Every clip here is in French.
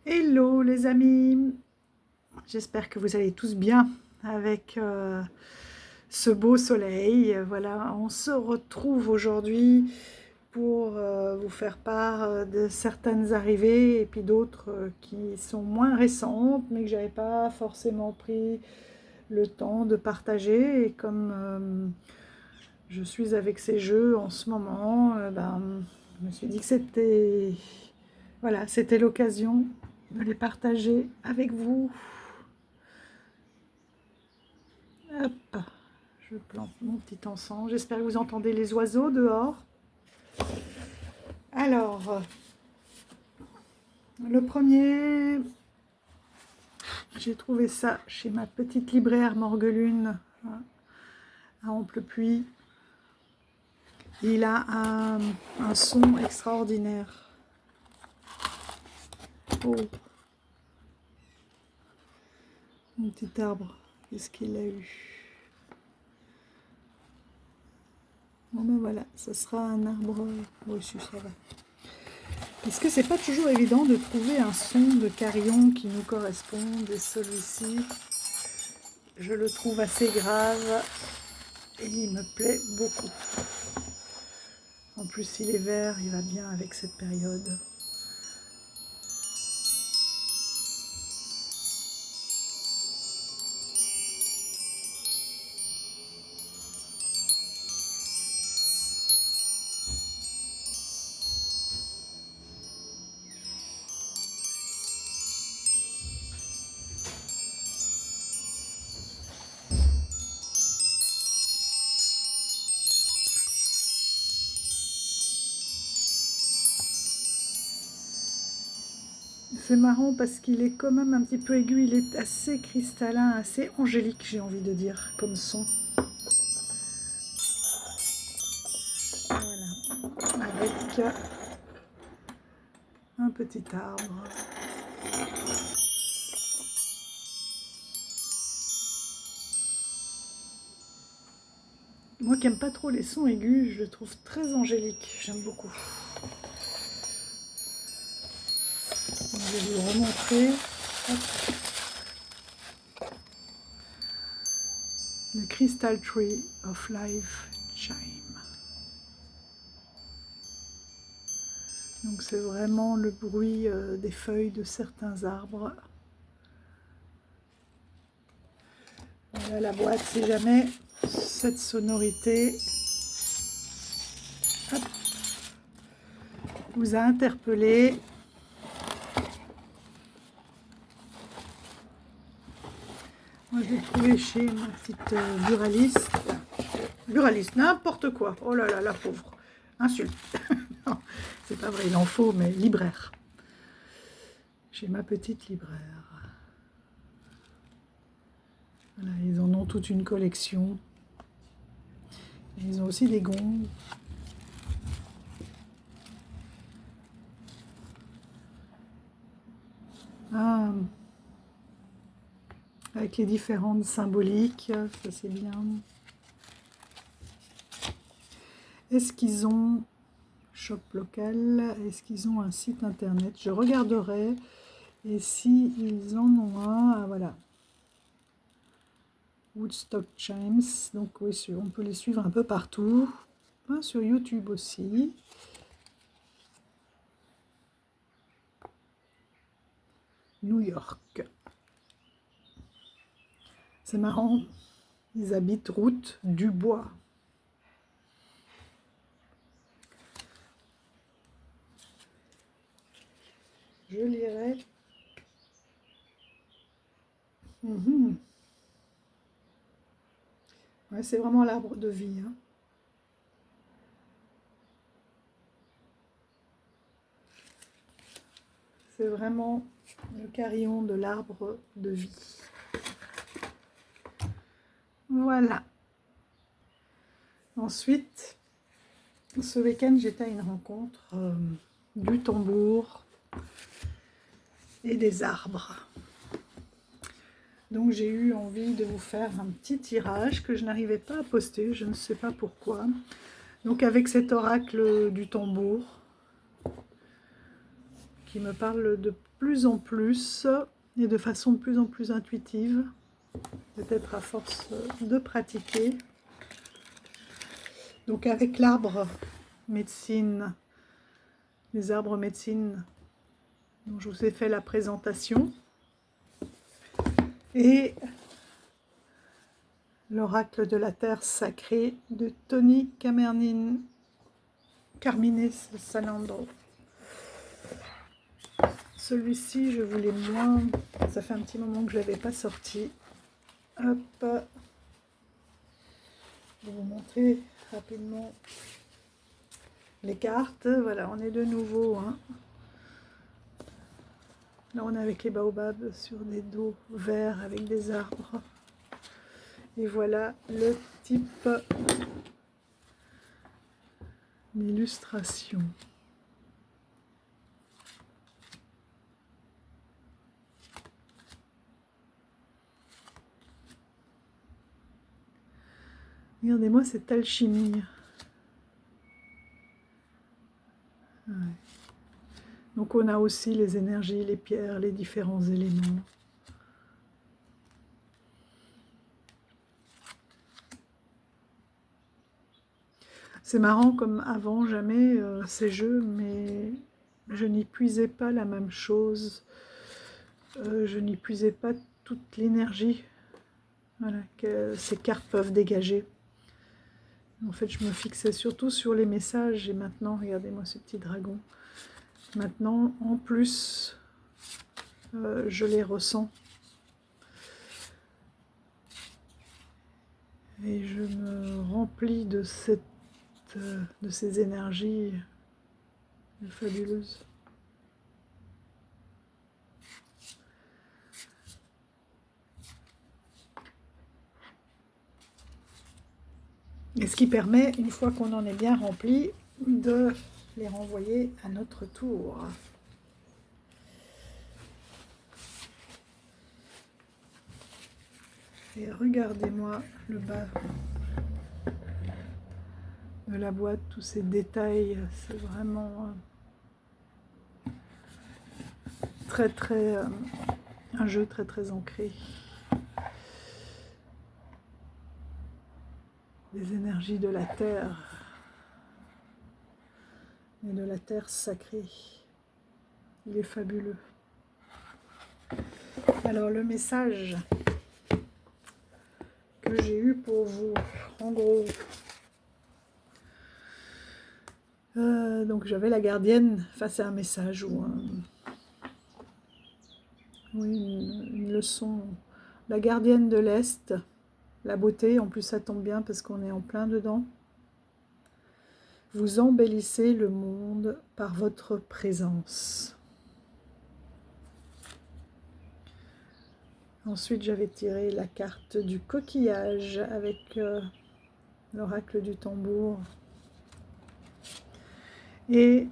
Hello les amis, j'espère que vous allez tous bien avec ce beau soleil. Voilà, on se retrouve aujourd'hui pour vous faire part de certaines arrivées et puis d'autres qui sont moins récentes mais que j'avais pas forcément pris le temps de partager. Et comme je suis avec ces jeux en ce moment, je me suis dit que c'était voilà, c'était l'occasion de les partager avec vous. Hop, je plante mon petit encens. J'espère que vous entendez les oiseaux dehors. Alors, le premier, j'ai trouvé ça chez ma petite libraire Morgelune à Amplepuis. Il a un son extraordinaire. Oh, mon petit arbre, qu'est-ce qu'il a eu? Bon ben voilà, ça sera un arbre reçu, ça va. Parce que c'est pas toujours évident de trouver un son de carillon qui nous corresponde, et celui-ci, je le trouve assez grave et il me plaît beaucoup. En plus, il est vert, il va bien avec cette période. C'est marrant parce qu'il est quand même un petit peu aigu, il est assez cristallin, assez angélique, j'ai envie de dire, comme son. Voilà, avec un petit arbre. Moi qui n'aime pas trop les sons aigus, je le trouve très angélique, j'aime beaucoup. Je vais vous remontrer. Hop. Le Crystal Tree of Life Chime. Donc c'est vraiment le bruit des feuilles de certains arbres. Voilà la boîte, si jamais cette sonorité hop, vous a interpellé. Moi je l'ai trouvé chez ma petite buraliste. Buraliste, n'importe quoi. Oh là là, la pauvre. Insulte. Non, c'est pas vrai, il en faut, mais libraire. Chez ma petite libraire. Voilà, ils en ont toute une collection. Et ils ont aussi des gongs. Ah, avec les différentes symboliques, ça c'est bien. Est-ce qu'ils ont shop local? Est-ce qu'ils ont un site internet? Je regarderai. Et si ils en ont un, ah, voilà. Woodstock Chimes. Donc oui, on peut les suivre un peu partout. Sur YouTube aussi. New York. C'est marrant. Ils habitent route du Bois. Je lirai. Ouais, c'est vraiment l'arbre de vie. Hein. C'est vraiment le carillon de l'arbre de vie. Voilà. Ensuite, ce week-end, j'étais à une rencontre du tambour et des arbres. Donc j'ai eu envie de vous faire un petit tirage que je n'arrivais pas à poster, je ne sais pas pourquoi. Donc avec cet oracle du tambour, qui me parle de plus en plus et de façon de plus en plus intuitive, peut-être à force de pratiquer. Donc avec l'arbre médecine, les arbres médecine dont je vous ai fait la présentation, et l'oracle de la terre sacrée de Tony Carmine Salandro. Celui-ci, je voulais moins, ça fait un petit moment que je ne l'avais pas sorti. Hop, je vais vous montrer rapidement les cartes. Voilà, on est de nouveau. Hein. Là, on est avec les baobabs sur des dos verts avec des arbres. Et voilà le type d'illustration. Regardez-moi cette alchimie. Ouais. Donc on a aussi les énergies, les pierres, les différents éléments. C'est marrant comme avant, jamais ces jeux, mais je n'y puisais pas la même chose. Je n'y puisais pas toute l'énergie, voilà, que ces cartes peuvent dégager. En fait, je me fixais surtout sur les messages et maintenant, regardez-moi ce petit dragon. Maintenant, en plus, je les ressens. Et je me remplis de ces énergies fabuleuses. Et ce qui permet, une fois qu'on en est bien rempli, de les renvoyer à notre tour. Et regardez-moi le bas de la boîte, tous ces détails, c'est vraiment un jeu très ancré. Des énergies de la terre et de la terre sacrée. Il est fabuleux. Alors le message que j'ai eu pour vous, en gros, donc j'avais la gardienne face à un message ou une leçon. La gardienne de l'Est, la beauté, en plus ça tombe bien parce qu'on est en plein dedans. Vous embellissez le monde par votre présence. Ensuite, j'avais tiré la carte du coquillage avec l'oracle du tambour. Et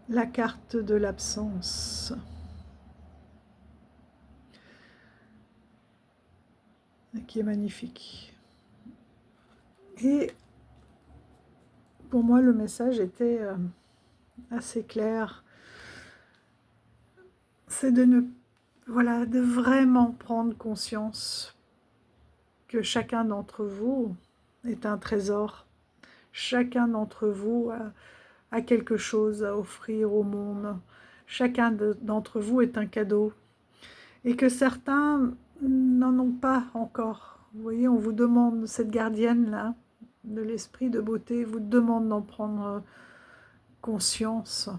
la carte de l'absence. Qui est magnifique. Et pour moi, le message était assez clair. C'est de vraiment prendre conscience que chacun d'entre vous est un trésor. Chacun d'entre vous a quelque chose à offrir au monde. Chacun d'entre vous est un cadeau. Et que certains n'en ont pas encore. Vous voyez, on vous demande, cette gardienne-là, de l'esprit de beauté, vous demande d'en prendre conscience.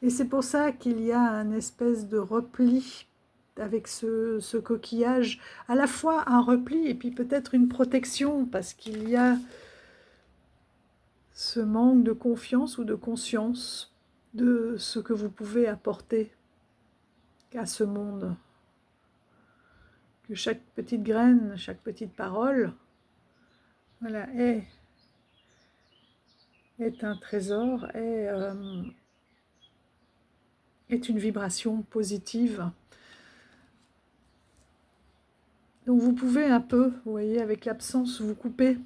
Et c'est pour ça qu'il y a un espèce de repli avec ce coquillage, à la fois un repli et puis peut-être une protection, parce qu'il y a ce manque de confiance ou de conscience de ce que vous pouvez apporter à ce monde. Que chaque petite graine, chaque petite parole, voilà, est un trésor, est une vibration positive. Donc vous pouvez un peu, vous voyez, avec l'absence, vous couper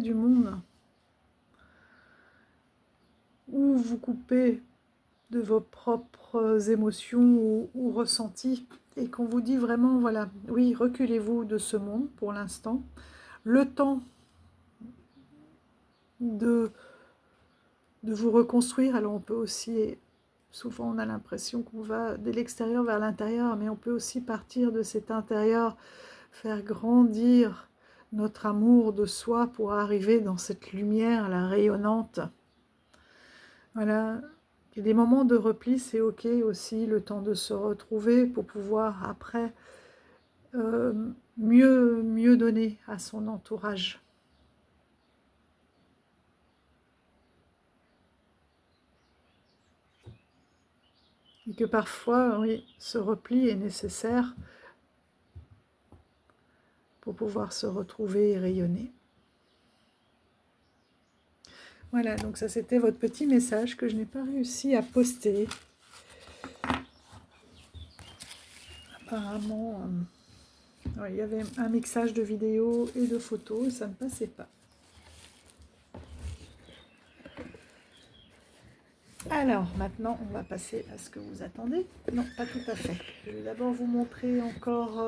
du monde, ou vous couper de vos propres émotions ou ressentis, et qu'on vous dit vraiment, voilà, oui, reculez-vous de ce monde pour l'instant, le temps de vous reconstruire. Alors on peut aussi, souvent on a l'impression qu'on va de l'extérieur vers l'intérieur, mais on peut aussi partir de cet intérieur, faire grandir notre amour de soi pour arriver dans cette lumière, la rayonnante. Voilà, il y a des moments de repli, c'est ok aussi, le temps de se retrouver pour pouvoir après mieux donner à son entourage. Et que parfois, oui, ce repli est nécessaire pour pouvoir se retrouver et rayonner. Voilà, donc ça c'était votre petit message que je n'ai pas réussi à poster. Apparemment, ouais, il y avait un mixage de vidéos et de photos et ça ne passait pas. Alors, maintenant, on va passer à ce que vous attendez. Non, pas tout à fait. Je vais d'abord vous montrer encore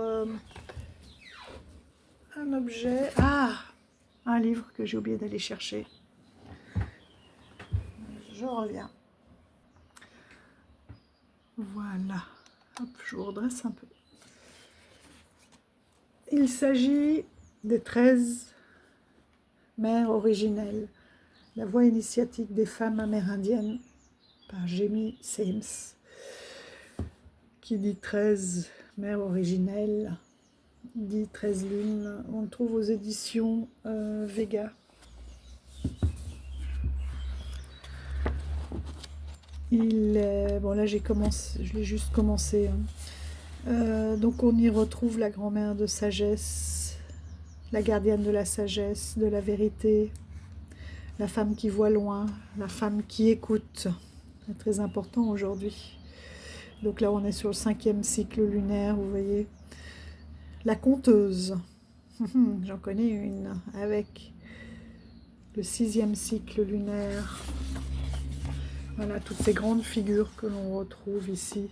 un objet. Ah, un livre que j'ai oublié d'aller chercher. Je reviens. Voilà. Hop, je vous redresse un peu. Il s'agit des 13 mères originelles. La voix initiatique des femmes amérindiennes par Jamie Sims, qui dit 13 mères originelles, dit 13 lunes. On le trouve aux éditions Vega. Bon là je l'ai juste commencé. Donc on y retrouve la grand-mère de sagesse, la gardienne de la sagesse, de la vérité, la femme qui voit loin, la femme qui écoute. C'est très important aujourd'hui. Donc là on est sur le 5e cycle lunaire, vous voyez. La conteuse, j'en connais une, avec le 6e cycle lunaire. Voilà, toutes ces grandes figures que l'on retrouve ici.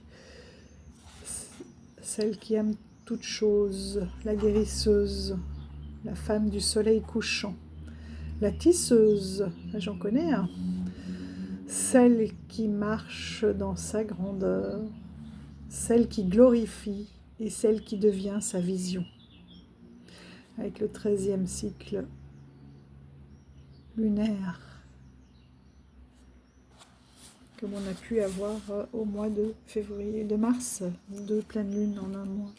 Celle qui aime toutes choses, la guérisseuse, la femme du soleil couchant, la tisseuse, j'en connais un, celle qui marche dans sa grandeur, celle qui glorifie et celle qui devient sa vision. Avec le 13e cycle lunaire, comme on a pu avoir au mois de février, de mars, 2 pleines lunes en un mois.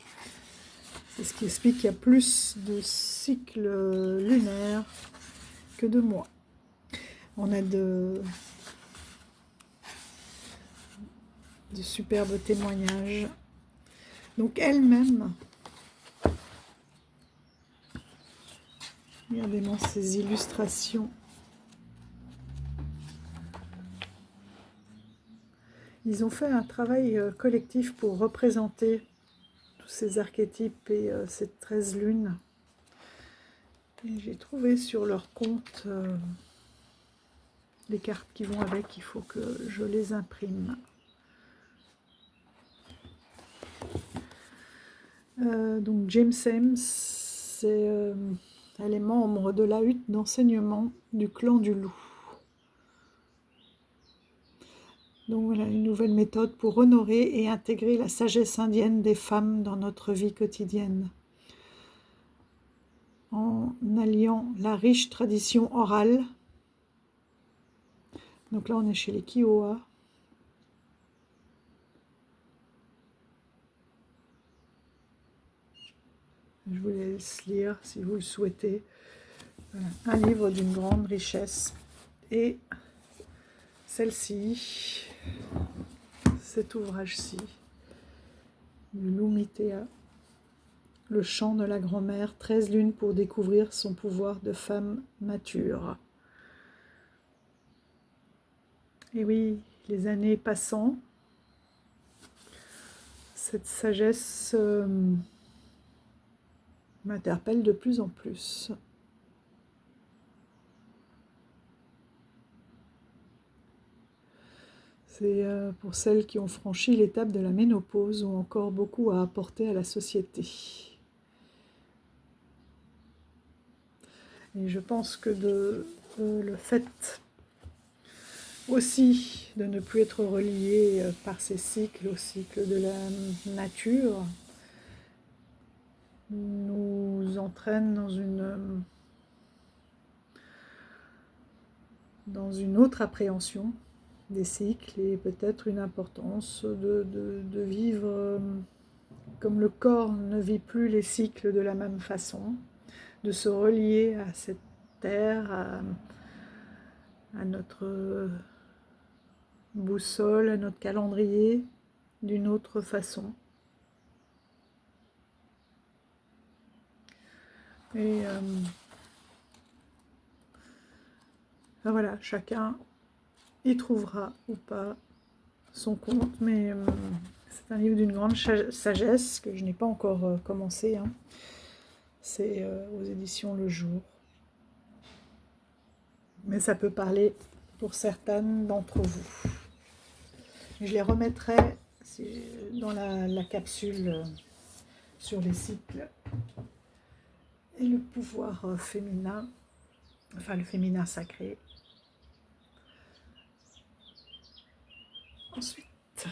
C'est ce qui explique qu'il y a plus de cycles lunaires que de mois. On a de superbes témoignages. Donc elle-même, regardez-moi ces illustrations. Ils ont fait un travail collectif pour représenter tous ces archétypes et ces 13 lunes. Et j'ai trouvé sur leur compte les cartes qui vont avec, il faut que je les imprime. Donc James Sims, elle est membre de la hutte d'enseignement du clan du loup. Donc voilà, une nouvelle méthode pour honorer et intégrer la sagesse indienne des femmes dans notre vie quotidienne. En alliant la riche tradition orale. Donc là, on est chez les Kiowa. Je vous laisse lire si vous le souhaitez. Voilà, un livre d'une grande richesse. Et celle-ci, cet ouvrage-ci, du Lumitea, le chant de la grand-mère, 13 lunes pour découvrir son pouvoir de femme mature. Et oui, les années passant, cette sagesse m'interpelle de plus en plus. C'est pour celles qui ont franchi l'étape de la ménopause ou encore beaucoup à apporter à la société. Et je pense que le fait aussi de ne plus être relié par ces cycles au cycle de la nature nous entraîne dans une autre appréhension des cycles et peut-être une importance de vivre comme le corps ne vit plus les cycles de la même façon, de se relier à cette terre, à notre boussole, à notre calendrier d'une autre façon. Et voilà, chacun y trouvera ou pas son compte, mais c'est un livre d'une grande sagesse que je n'ai pas encore commencé. Hein. C'est aux éditions Le Jour. Mais ça peut parler pour certaines d'entre vous. Je les remettrai dans la capsule sur les cycles et le pouvoir féminin, enfin le féminin sacré. Ensuite,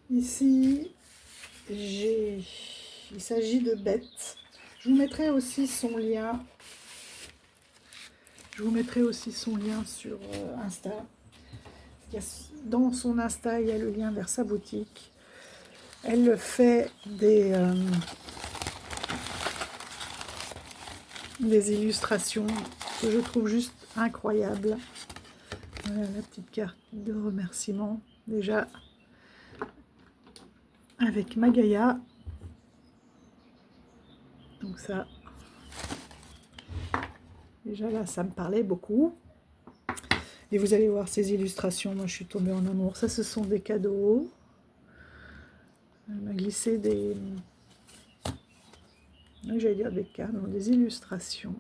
ici, il s'agit de Bête. Je vous mettrai aussi son lien. Je vous mettrai aussi son lien sur Insta. Dans son Insta, il y a le lien vers sa boutique. Elle fait des illustrations que je trouve juste incroyables. Voilà la petite carte de remerciement. Déjà, avec Magaya. Donc ça, déjà là, ça me parlait beaucoup. Et vous allez voir ces illustrations, moi je suis tombée en amour. Ça, ce sont des cadeaux. Elle m'a glissé des... j'allais dire des cartes, non, des illustrations.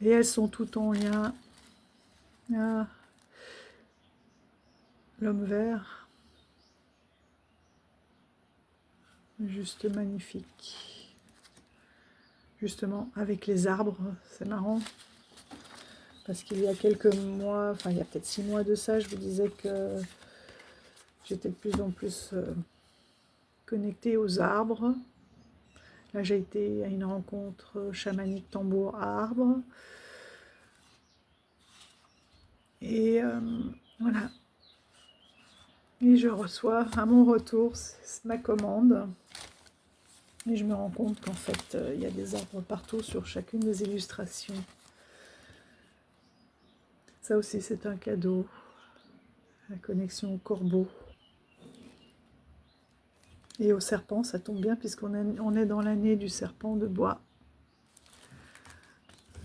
Et elles sont toutes en lien. Ah, l'homme vert. Juste magnifique. Justement, avec les arbres, c'est marrant. Parce qu'il y a quelques mois, enfin il y a peut-être 6 mois de ça, je vous disais que j'étais de plus en plus connectée aux arbres. Là, j'ai été à une rencontre chamanique tambour arbre. Et voilà. Et je reçois à mon retour ma commande. Et je me rends compte qu'en fait, il y a des arbres partout sur chacune des illustrations. Ça aussi, c'est un cadeau. La connexion au corbeau. Et au serpent, ça tombe bien puisqu'on est dans l'année du serpent de bois.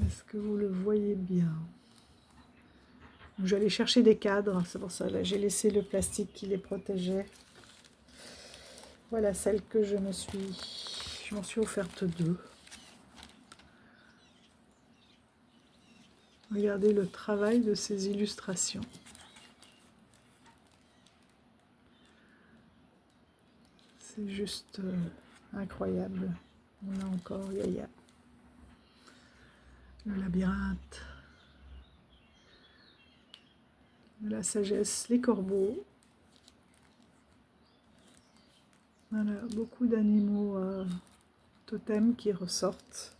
Est-ce que vous le voyez bien? J'allais chercher des cadres, c'est pour ça, là j'ai laissé le plastique qui les protégeait. Voilà celle que je m'en suis offerte 2. Regardez le travail de ces illustrations. C'est juste incroyable. On a encore Yaya. Le labyrinthe. La sagesse, les corbeaux. Voilà, beaucoup d'animaux totems qui ressortent.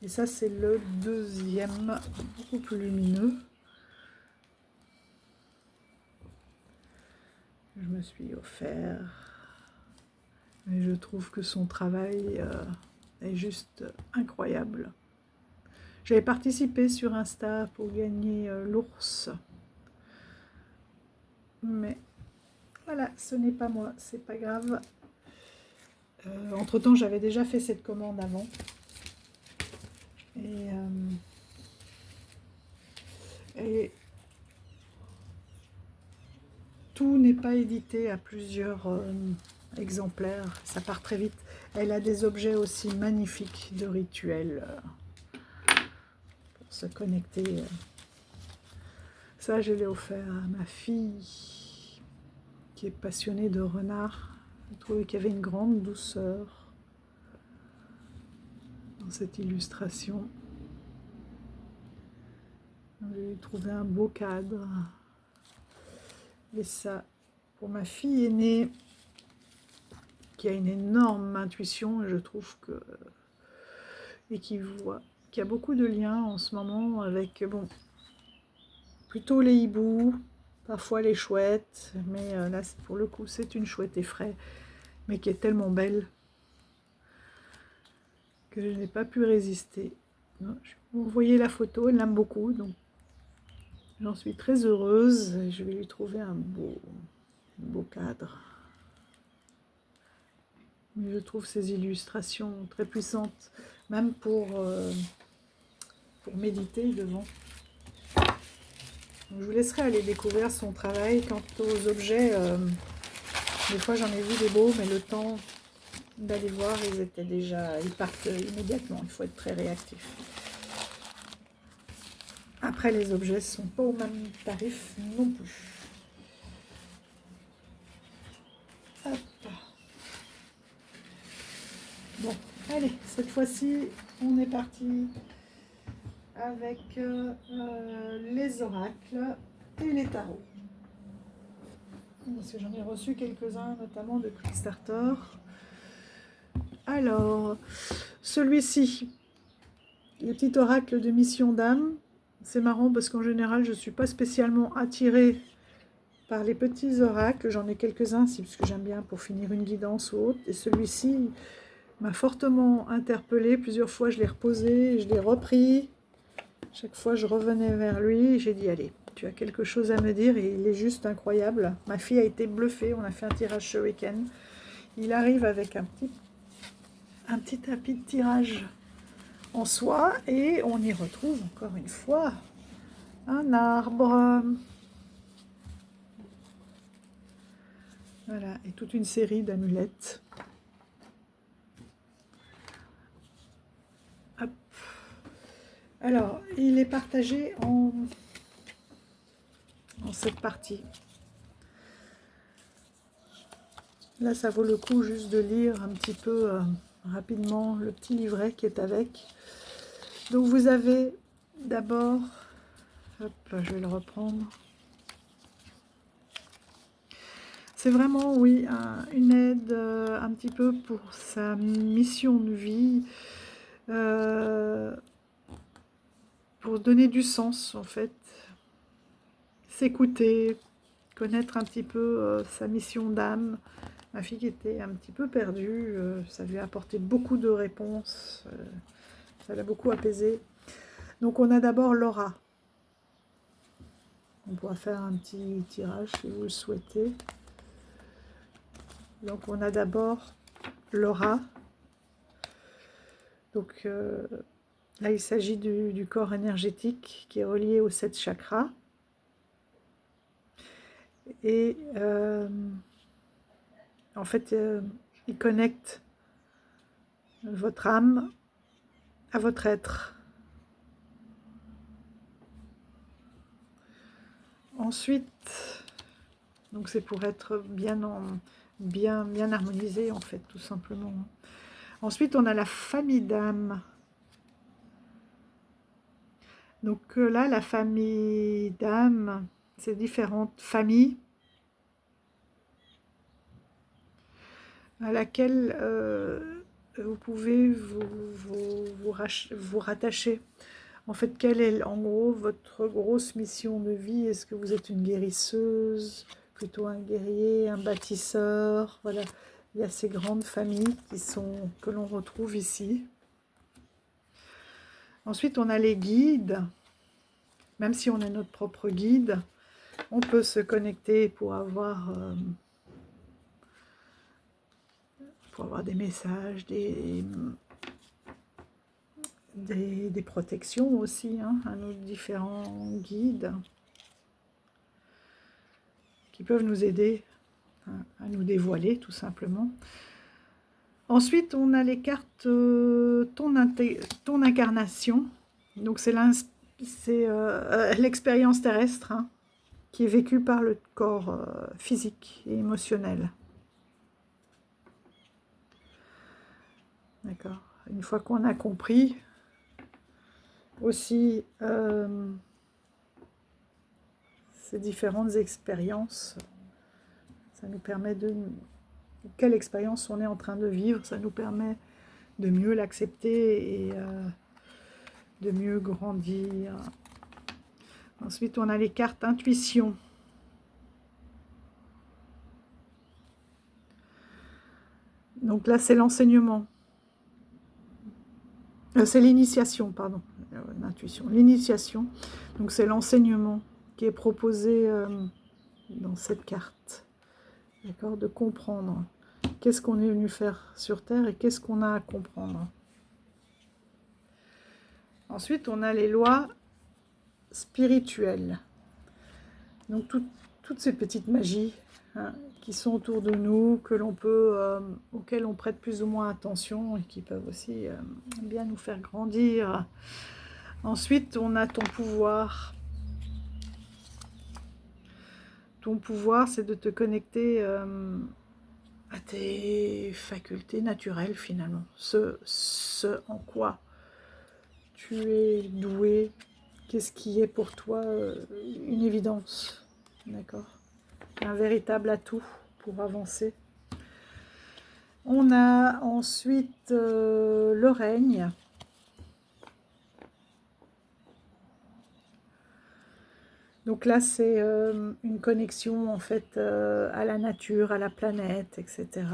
Et ça, c'est le deuxième, beaucoup plus lumineux. Je me suis offert. Et je trouve que son travail est juste incroyable. J'avais participé sur Insta pour gagner l'ours. Mais voilà, ce n'est pas moi, c'est pas grave. Entre-temps, j'avais déjà fait cette commande avant. Et tout n'est pas édité à plusieurs exemplaires, ça part très vite. Elle a des objets aussi magnifiques de rituels pour se connecter. Ça, je l'ai offert à ma fille qui est passionnée de renards. Je trouvais qu'il y avait une grande douceur dans cette illustration. J'ai trouvé un beau cadre. Et ça, pour ma fille aînée, qui a une énorme intuition, et je trouve que... et qui voit qu'il y a beaucoup de liens en ce moment avec, bon, plutôt les hiboux, parfois les chouettes, mais là, pour le coup, c'est une chouette effraie, mais qui est tellement belle que je n'ai pas pu résister. Vous voyez la photo, elle l'aime beaucoup, donc j'en suis très heureuse. Et je vais lui trouver un beau cadre. Mais je trouve ces illustrations très puissantes, même pour méditer devant. Donc, je vous laisserai aller découvrir son travail. Quant aux objets, des fois j'en ai vu des beaux, mais le temps d'aller voir, ils partent immédiatement. Il faut être très réactif. Après, les objets ne sont pas au même tarif non plus. Hop. Bon, allez, cette fois-ci, on est parti avec les oracles et les tarots. Parce que j'en ai reçu quelques-uns, notamment de Kickstarter. Alors, celui-ci, le petit oracle de mission d'âme, c'est marrant parce qu'en général, je ne suis pas spécialement attirée par les petits oracles. J'en ai quelques-uns, parce que j'aime bien pour finir une guidance ou autre. Et celui-ci m'a fortement interpellée. Plusieurs fois, je l'ai reposé, je l'ai repris. Chaque fois, je revenais vers lui et j'ai dit, allez, tu as quelque chose à me dire. Et il est juste incroyable. Ma fille a été bluffée. On a fait un tirage ce week-end. Il arrive avec un petit tapis de tirage en soie et on y retrouve encore une fois un arbre. Voilà, et toute une série d'amulettes. Hop. Alors, il est partagé en cette partie. Là, ça vaut le coup juste de lire un petit peu rapidement le petit livret qui est avec. Donc, vous avez d'abord, hop, je vais le reprendre. C'est vraiment, oui, une aide un petit peu pour sa mission de vie, pour donner du sens, en fait. S'écouter, connaître un petit peu sa mission d'âme. Ma fille qui était un petit peu perdue, ça lui a apporté beaucoup de réponses, ça l'a beaucoup apaisée. Donc on a d'abord l'aura. On pourra faire un petit tirage si vous le souhaitez. Donc on a d'abord l'aura. Donc là il s'agit du corps énergétique qui est relié aux 7 chakras. Et en fait il connecte votre âme à votre être. Ensuite, donc c'est pour être bien harmonisé en fait, tout simplement. Ensuite, on a la famille d'âme. Donc là, la famille d'âme, c'est différentes familles à laquelle vous pouvez vous rattacher. En fait, quelle est en gros votre grosse mission de vie? Est-ce que vous êtes une guérisseuse, plutôt un guerrier, un bâtisseur? Voilà, il y a ces grandes familles que l'on retrouve ici. Ensuite, on a les guides. Même si on est notre propre guide, on peut se connecter pour avoir des messages, des protections aussi, hein, à nos différents guides qui peuvent nous aider à nous dévoiler tout simplement. Ensuite, on a les cartes ton incarnation. Donc c'est l'expérience terrestre, hein. qui est vécu par le corps physique et émotionnel. D'accord. Une fois qu'on a compris aussi ces différentes expériences, ça nous permet de... Quelle expérience on est en train de vivre, ça nous permet de mieux l'accepter et de mieux grandir. Ensuite, on a les cartes intuition. Donc là, c'est l'enseignement. C'est l'initiation, pardon. L'intuition. L'initiation. Donc c'est l'enseignement qui est proposé dans cette carte. D'accord, de comprendre qu'est-ce qu'on est venu faire sur Terre et qu'est-ce qu'on a à comprendre. Ensuite, on a les lois spirituelles. Donc, toutes ces petites magies hein, qui sont autour de nous, que l'on peut, auxquelles on prête plus ou moins attention et qui peuvent aussi bien nous faire grandir. Ensuite, on a ton pouvoir. Ton pouvoir, c'est de te connecter à tes facultés naturelles, finalement. Ce en quoi tu es doué, qu'est-ce qui est pour toi une évidence, d'accord? Un véritable atout pour avancer. On a ensuite le règne. Donc là, c'est une connexion en fait à la nature, à la planète, etc.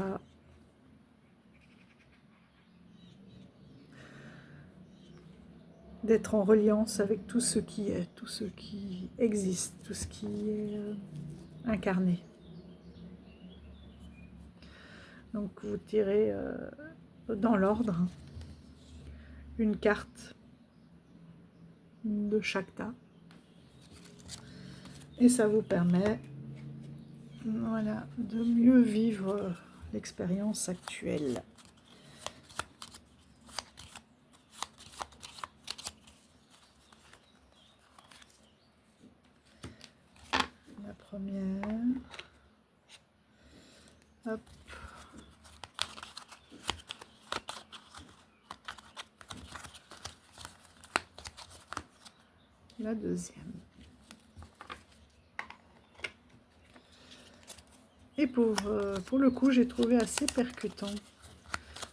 D'être en reliance avec tout ce qui est, tout ce qui existe, tout ce qui est incarné. Donc vous tirez dans l'ordre une carte de chaque tas. Et ça vous permet voilà, de mieux vivre l'expérience actuelle. La première. Hop. La deuxième. Et pour le coup, j'ai trouvé assez percutant.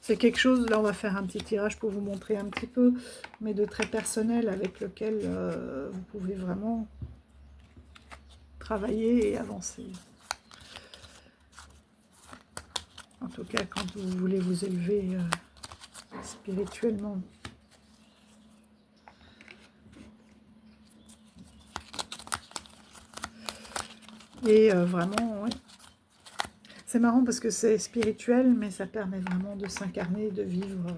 C'est quelque chose, là on va faire un petit tirage pour vous montrer un petit peu, mais de très personnel avec lequel vous pouvez vraiment travailler et avancer. En tout cas, quand vous voulez vous élever spirituellement. Et vraiment, ouais. C'est marrant parce que c'est spirituel, mais ça permet vraiment de s'incarner, de vivre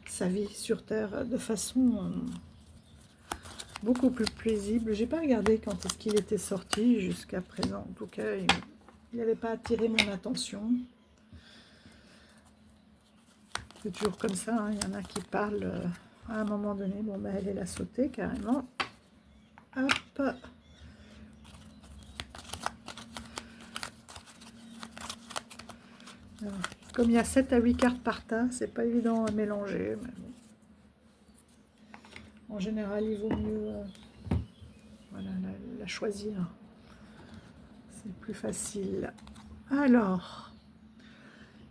sa vie sur Terre de façon beaucoup plus paisible. J'ai pas regardé quand est-ce qu'il était sorti jusqu'à présent. En tout cas, il n'avait pas attiré mon attention. C'est toujours comme ça, hein. Il y en a qui parlent à un moment donné. Bon, ben, elle a sauté carrément. Hop. Alors, comme il y a 7 à 8 cartes par tas, c'est pas évident à mélanger. Mais bon. En général, il vaut mieux voilà, la choisir. C'est plus facile. Alors,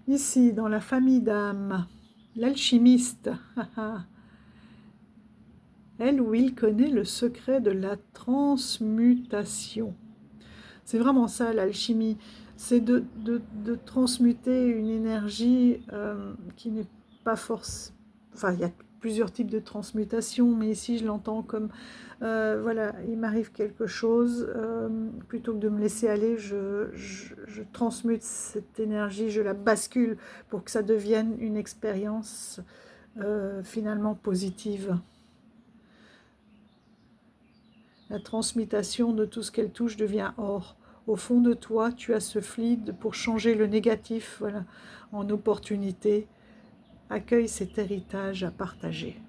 ici, dans la famille d'âme, l'alchimiste. Elle ou il connaît le secret de la transmutation. C'est vraiment ça, l'alchimie. C'est de transmuter une énergie qui n'est pas force. Enfin, il y a plusieurs types de transmutation, mais ici, je l'entends comme, voilà, il m'arrive quelque chose, plutôt que de me laisser aller, je transmute cette énergie, je la bascule pour que ça devienne une expérience finalement positive. La transmutation de tout ce qu'elle touche devient or. Au fond de toi, tu as ce fluide pour changer le négatif voilà, en opportunité. Accueille cet héritage à partager.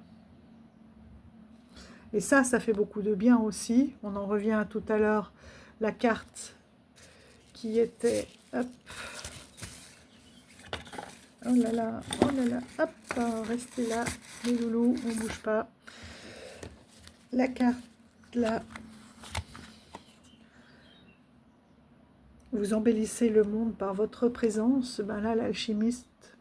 Et ça fait beaucoup de bien aussi. On en revient à tout à l'heure la carte qui était, hop, oh là, hop, restez là, les loulous, on ne bouge pas. La carte, là, vous embellissez le monde par votre présence, ben là, l'alchimiste,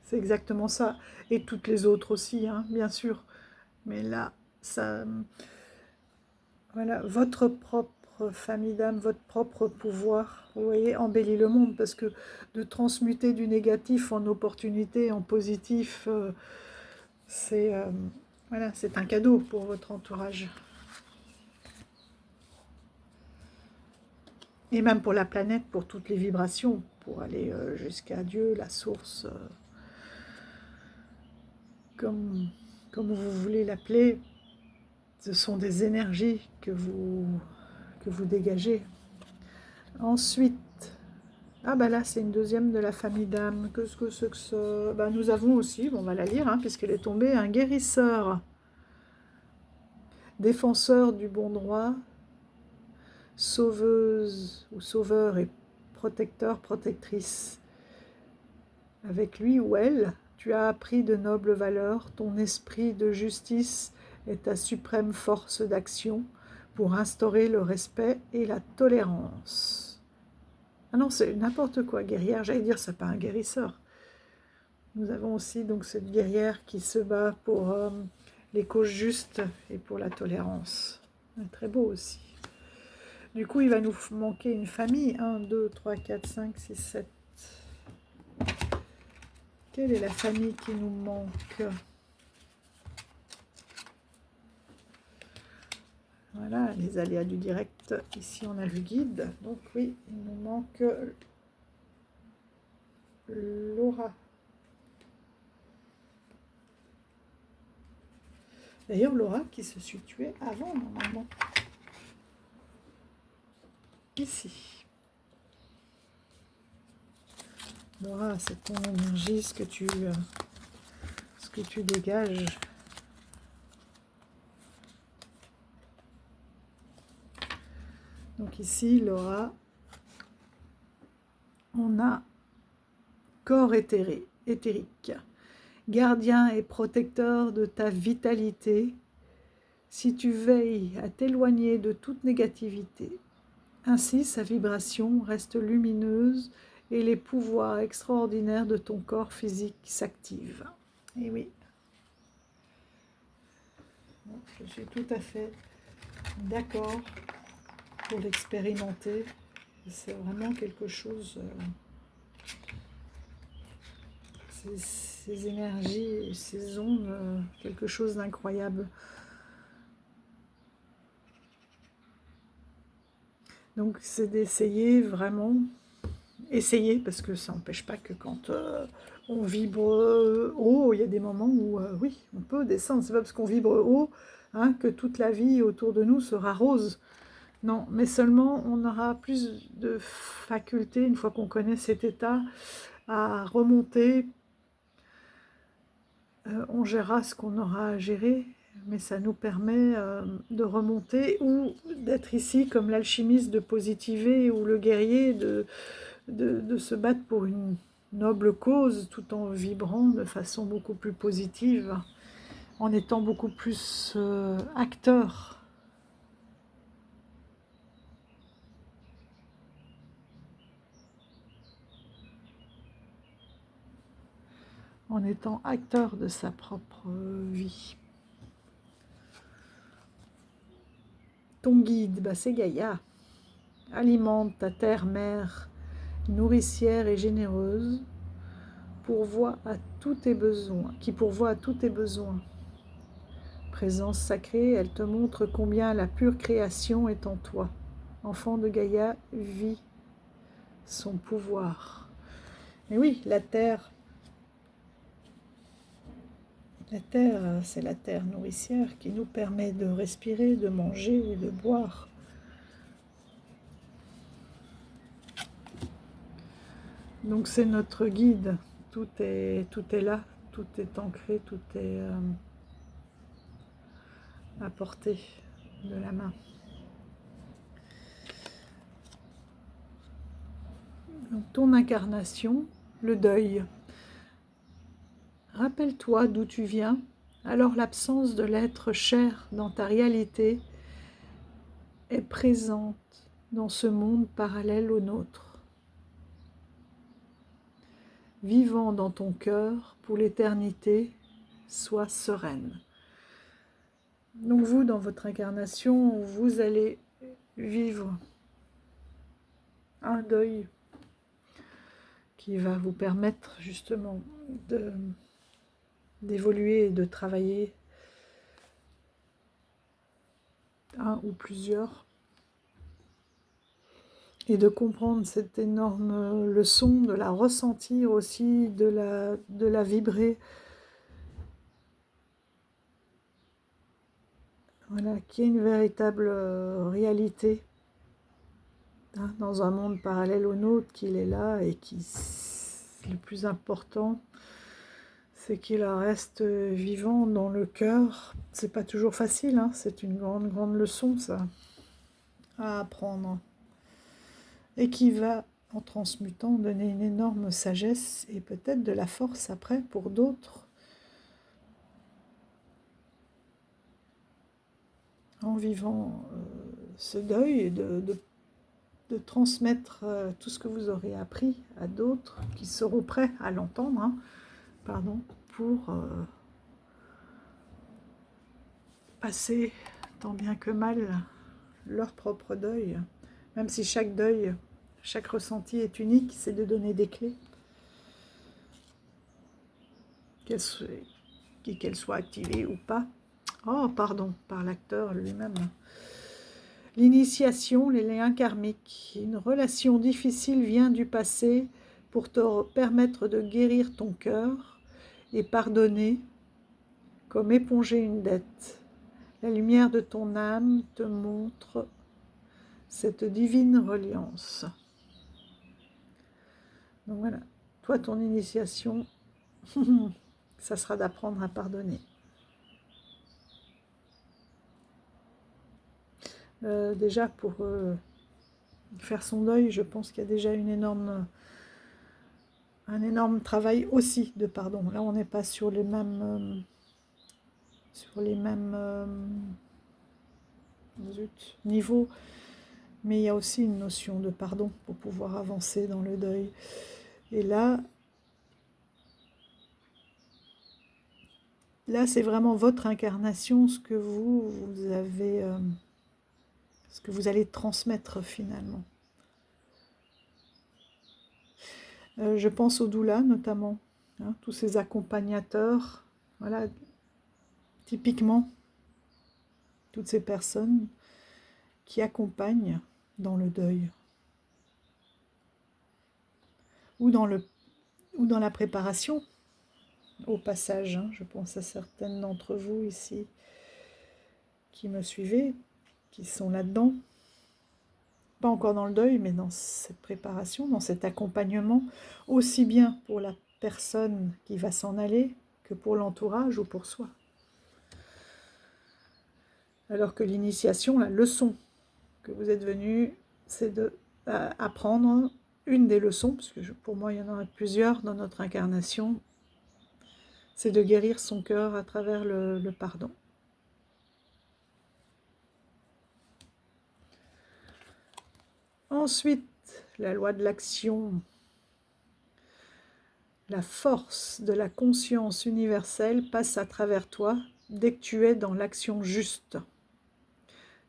c'est exactement ça. Et toutes les autres aussi, hein, bien sûr. Mais là, ça, voilà, votre propre famille d'âme, votre propre pouvoir, vous voyez, embellit le monde, parce que de transmuter du négatif en opportunité, en positif, c'est voilà, c'est un cadeau pour votre entourage. Et même pour la planète, pour toutes les vibrations, pour aller jusqu'à Dieu, la source, comme vous voulez l'appeler, ce sont des énergies que vous dégagez. Ensuite, ah bah là c'est une deuxième de la famille d'âme. Qu'est-ce que c'est que ça? Bah, nous avons aussi, bon, on va la lire, hein, puisqu'elle est tombée, un guérisseur, défenseur du bon droit, sauveuse ou sauveur et protecteur, protectrice. Avec lui ou elle, tu as appris de nobles valeurs, ton esprit de justice est ta suprême force d'action pour instaurer le respect et la tolérance. Ah non, c'est n'importe quoi, guerrière, j'allais dire, c'est pas un guérisseur. Nous avons aussi donc cette guerrière qui se bat pour les causes justes et pour la tolérance. Très beau aussi. Du coup, il va nous manquer une famille. 1, 2, 3, 4, 5, 6, 7. Quelle est la famille qui nous manque? Voilà, les aléas du direct. Ici, on a le guide. Donc oui, il nous manque Laura. D'ailleurs, Laura qui se situait avant, normalement. Ici. Laura, c'est ton énergie, ce que tu dégages. Donc ici, Laura, on a corps éthérique, gardien et protecteur de ta vitalité, si tu veilles à t'éloigner de toute négativité. Ainsi, sa vibration reste lumineuse et les pouvoirs extraordinaires de ton corps physique s'activent. Et oui, je suis tout à fait d'accord pour l'expérimenter. C'est vraiment quelque chose, ces énergies, ces ondes, quelque chose d'incroyable. Donc c'est d'essayer vraiment, essayer, parce que ça n'empêche pas que quand on vibre haut, il y a des moments où oui, on peut descendre. C'est pas parce qu'on vibre haut hein, que toute la vie autour de nous sera rose. Non, mais seulement on aura plus de faculté, une fois qu'on connaît cet état, à remonter. On gérera ce qu'on aura à gérer, mais ça nous permet de remonter ou d'être ici comme l'alchimiste, de positiver, ou le guerrier, de se battre pour une noble cause tout en vibrant de façon beaucoup plus positive, en étant beaucoup plus acteur. En étant acteur de sa propre vie. Ton guide, bah c'est Gaïa. Alimente ta terre-mère, nourricière et généreuse, qui pourvoit à tous tes besoins. Présence sacrée, elle te montre combien la pure création est en toi. Enfant de Gaïa, vit son pouvoir. Et oui, la terre, c'est la terre nourricière qui nous permet de respirer, de manger et de boire. Donc c'est notre guide, tout est là, tout est ancré, tout est à portée de la main. ton incarnation, le deuil. Rappelle-toi d'où tu viens, alors l'absence de l'être cher dans ta réalité est présente dans ce monde parallèle au nôtre, vivant dans ton cœur pour l'éternité, sois sereine. Donc vous, dans votre incarnation, vous allez vivre un deuil qui va vous permettre justement d'évoluer et de travailler un ou plusieurs et de comprendre cette énorme leçon, de la ressentir aussi, de la vibrer. Voilà, qui est une véritable réalité hein, dans un monde parallèle au nôtre, qu'il est là et qui, le plus important, c'est qu'il reste vivant dans le cœur. C'est pas toujours facile, hein, c'est une grande leçon ça, à apprendre. Et qui va, en transmutant, donner une énorme sagesse et peut-être de la force après pour d'autres. En vivant ce deuil et de transmettre tout ce que vous aurez appris à d'autres qui seront prêts à l'entendre, hein, pour passer tant bien que mal leur propre deuil. Même si chaque deuil, chaque ressenti est unique, c'est de donner des clés, qu'elles soient activées ou pas. Oh, pardon, par l'acteur lui-même. L'initiation, les liens karmiques. Une relation difficile vient du passé pour te permettre de guérir ton cœur et pardonner, comme éponger une dette. La lumière de ton âme te montre cette divine reliance. Donc voilà, toi, ton initiation, ça sera d'apprendre à pardonner. Déjà, pour faire son deuil, je pense qu'il y a déjà un énorme travail aussi de pardon. Là, on n'est pas sur les mêmes niveaux, mais il y a aussi une notion de pardon pour pouvoir avancer dans le deuil. Et là c'est vraiment votre incarnation, ce que vous avez, ce que vous allez transmettre finalement. Je pense aux doulas notamment, hein, tous ces accompagnateurs, voilà, typiquement, toutes ces personnes qui accompagnent dans le deuil ou dans la préparation au passage. Hein, je pense à certaines d'entre vous ici qui me suivez, qui sont là-dedans, pas encore dans le deuil, mais dans cette préparation, dans cet accompagnement, aussi bien pour la personne qui va s'en aller que pour l'entourage ou pour soi. Alors que l'initiation, la leçon que vous êtes venu, c'est d'apprendre une des leçons, parce que pour moi il y en a plusieurs dans notre incarnation, c'est de guérir son cœur à travers le pardon. Ensuite, la loi de l'action. La force de la conscience universelle passe à travers toi dès que tu es dans l'action juste.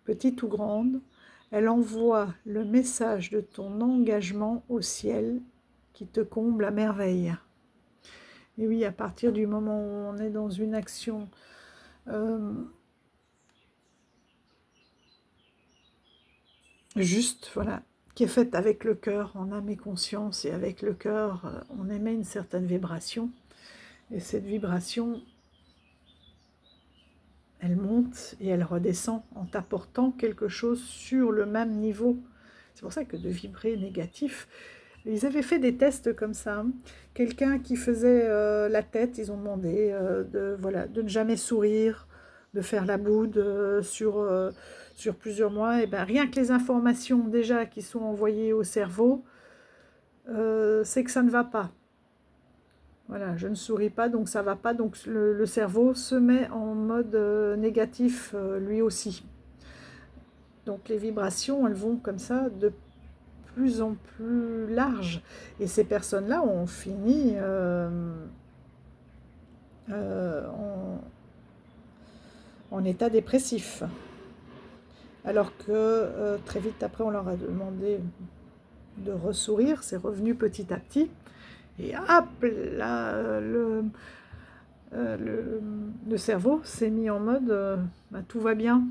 Petite ou grande, elle envoie le message de ton engagement au ciel qui te comble à merveille. Et oui, à partir du moment où on est dans une action juste, voilà, qui est faite avec le cœur, en âme et conscience, et avec le cœur, on émet une certaine vibration, et cette vibration, elle monte et elle redescend en t'apportant quelque chose sur le même niveau. C'est pour ça que de vibrer négatif, ils avaient fait des tests comme ça, hein. Quelqu'un qui faisait la tête, ils ont demandé de ne jamais sourire, de faire la boude sur plusieurs mois. Et ben, rien que les informations déjà qui sont envoyées au cerveau, c'est que ça ne va pas. Voilà, je ne souris pas, donc ça ne va pas. Donc le cerveau se met en mode négatif lui aussi. Donc les vibrations, elles vont comme ça de plus en plus larges. Et ces personnes-là ont fini en état dépressif. Alors que très vite après, on leur a demandé de ressourire, c'est revenu petit à petit. Et hop, là, le cerveau s'est mis en mode bah, tout va bien.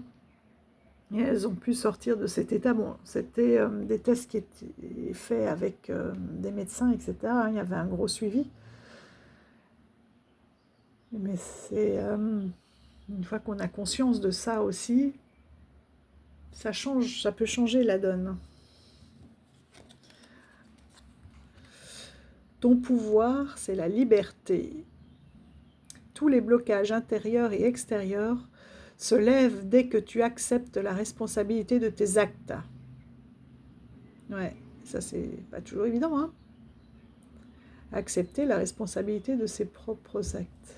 Et elles ont pu sortir de cet état. Bon, c'était des tests qui étaient faits avec des médecins, etc. Il y avait un gros suivi. Mais c'est une fois qu'on a conscience de ça aussi, ça change, ça peut changer la donne. Ton pouvoir, c'est la liberté. Tous les blocages intérieurs et extérieurs se lèvent dès que tu acceptes la responsabilité de tes actes. Ouais, ça c'est pas toujours évident, hein. Accepter la responsabilité de ses propres actes.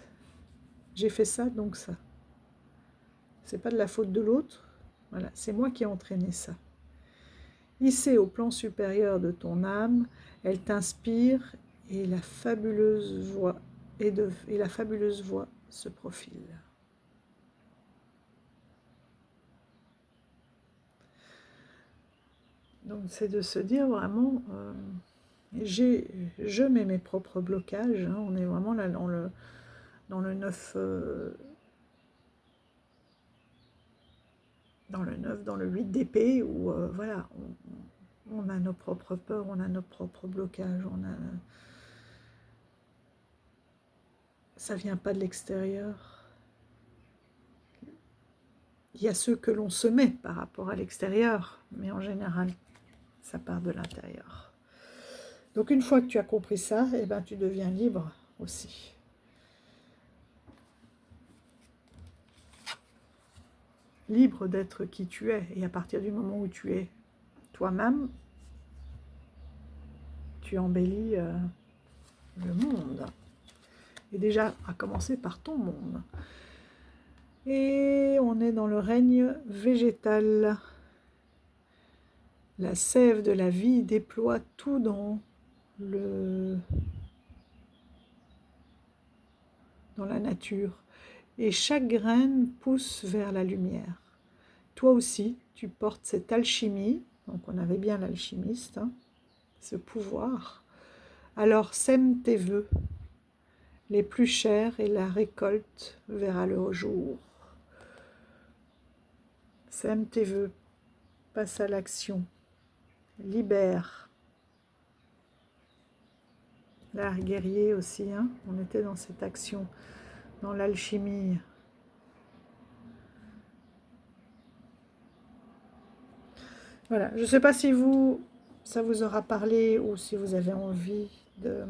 J'ai fait ça, donc ça. C'est pas de la faute de l'autre. Voilà, c'est moi qui ai entraîné ça. Hissée au plan supérieur de ton âme, elle t'inspire et la fabuleuse voix se profile. Donc c'est de se dire vraiment, je mets mes propres blocages, hein, on est vraiment là dans le 9, dans le 8 d'épée, où voilà, on a nos propres peurs, on a nos propres blocages, ça vient pas de l'extérieur. Il y a ceux que l'on se met par rapport à l'extérieur, mais en général, ça part de l'intérieur. Donc une fois que tu as compris ça, eh ben, tu deviens libre aussi. Libre d'être qui tu es. Et à partir du moment où tu es toi-même, tu embellis le monde. Et déjà, à commencer par ton monde. Et on est dans le règne végétal. La sève de la vie déploie tout dans la nature. Et chaque graine pousse vers la lumière. Toi aussi, tu portes cette alchimie. Donc on avait bien l'alchimiste, hein, ce pouvoir. Alors sème tes vœux les plus chers et la récolte verra le jour. Sème tes vœux, passe à l'action, libère. Là, guerrier aussi, hein, on était dans cette action, dans l'alchimie. Voilà, je ne sais pas si ça vous aura parlé ou si vous avez envie de...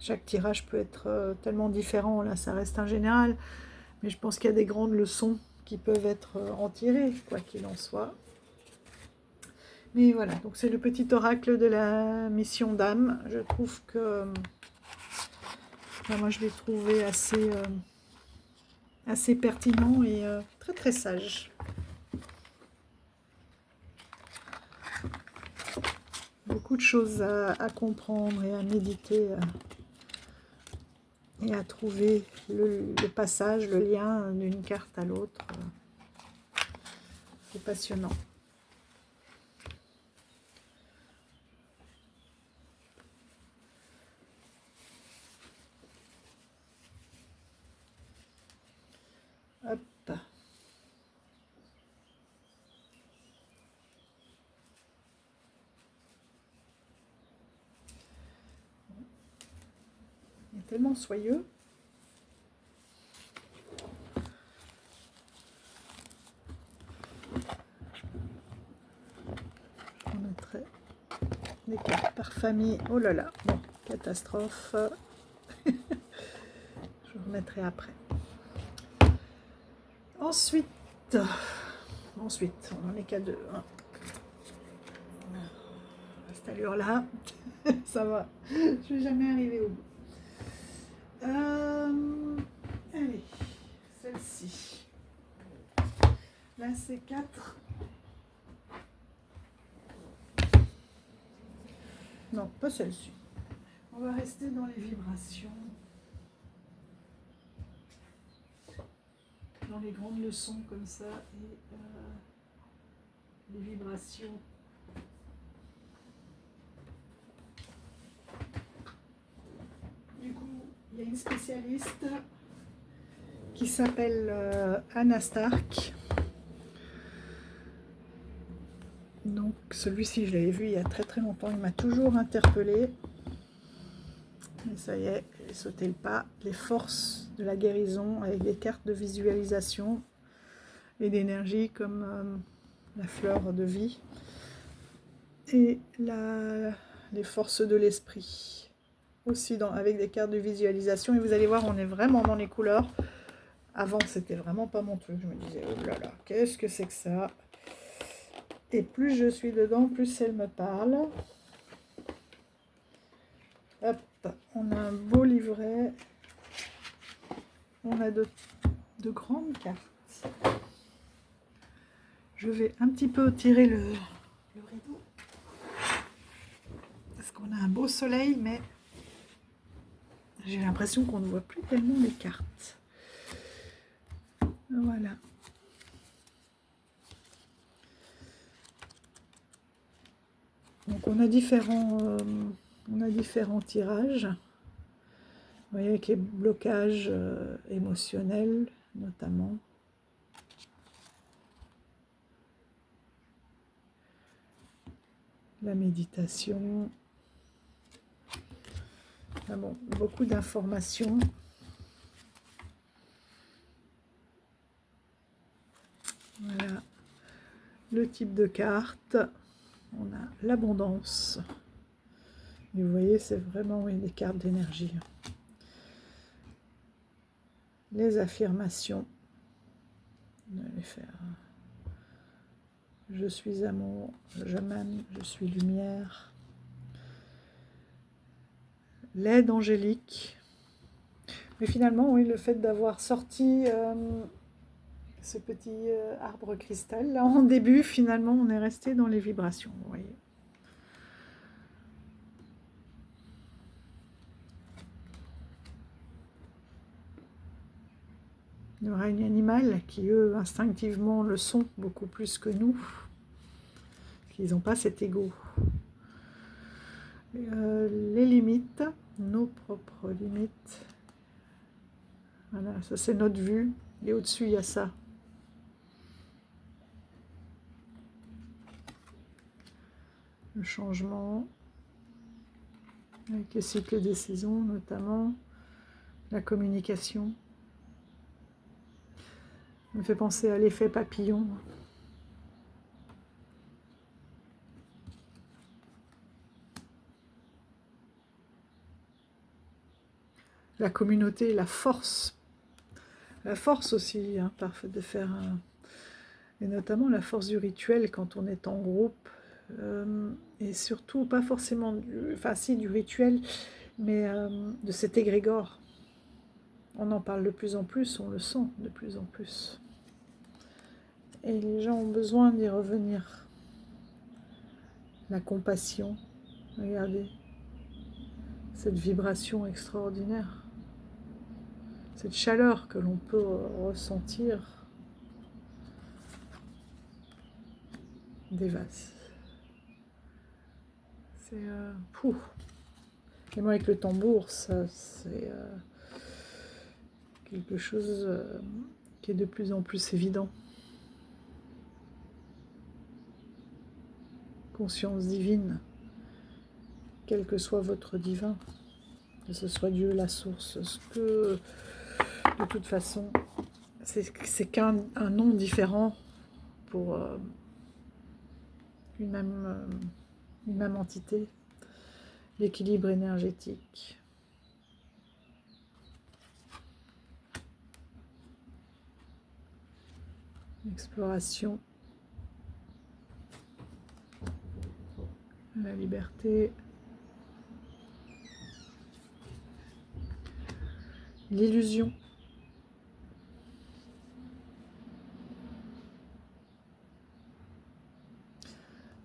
Chaque tirage peut être tellement différent, là ça reste un général, mais je pense qu'il y a des grandes leçons qui peuvent être en tirées, quoi qu'il en soit. Mais voilà, donc c'est le petit oracle de la mission d'âme. Je trouve que moi je l'ai trouvé assez pertinent et très très sage. Beaucoup de choses à comprendre et à méditer et à trouver le passage, le lien d'une carte à l'autre. C'est passionnant. Hop. Il est tellement soyeux. Je mettrai des cartes par famille. Oh là là, bon, catastrophe. Je remettrai après. Ensuite, on n'en est qu'à deux. Hein. cette allure-là, ça va. Je vais jamais arriver au bout. Allez, celle-ci. Là, c'est 4. Non, pas celle-ci. On va rester dans les vibrations. Dans les grandes leçons comme ça. Et les vibrations. Du coup, il y a une spécialiste qui s'appelle Anna Stark. Donc celui-ci, je l'avais vu il y a très très longtemps, il m'a toujours interpellée. Et ça y est, j'ai sauté le pas. Les forces de la guérison avec des cartes de visualisation et d'énergie comme la fleur de vie et les forces de l'esprit. Aussi avec des cartes de visualisation. Et vous allez voir, on est vraiment dans les couleurs. Avant, c'était vraiment pas mon truc. Je me disais, oh là là, qu'est-ce que c'est que ça? Et plus je suis dedans, plus elle me parle. Hop, on a un beau livret. On a de grandes cartes. Je vais un petit peu tirer le rideau. Parce qu'on a un beau soleil, mais j'ai l'impression qu'on ne voit plus tellement les cartes. Voilà. Donc on a différents tirages. Vous voyez, avec les blocages émotionnels notamment. La méditation. Ah bon, beaucoup d'informations. Voilà. Le type de carte. On a l'abondance. Et vous voyez, c'est vraiment des cartes d'énergie. Les affirmations. On va les faire. Je suis amour, je m'aime, je suis lumière. L'aide angélique. Mais finalement, oui, le fait d'avoir sorti ce petit arbre cristal, là, en début, finalement, on est resté dans les vibrations, vous voyez. Le règne animal, qui eux, instinctivement, le sont beaucoup plus que nous. Ils n'ont pas cet ego. Les limites, nos propres limites. Voilà, ça c'est notre vue. Et au-dessus, il y a ça. Le changement, avec le cycle des saisons notamment. La communication. Ça me fait penser à l'effet papillon. La communauté, la force aussi, hein, parfait de faire, et notamment la force du rituel quand on est en groupe, et surtout pas forcément, du rituel, mais de cet égrégore. On en parle de plus en plus, on le sent de plus en plus. Et les gens ont besoin d'y revenir. La compassion, regardez, cette vibration extraordinaire. Cette chaleur que l'on peut ressentir des vases. C'est et moi avec le tambour, ça c'est quelque chose qui est de plus en plus évident. Conscience divine, quel que soit votre divin, que ce soit Dieu, la source, ce que de toute façon, c'est qu'un nom différent pour une même entité, l'équilibre énergétique. Exploration. la liberté, l'illusion.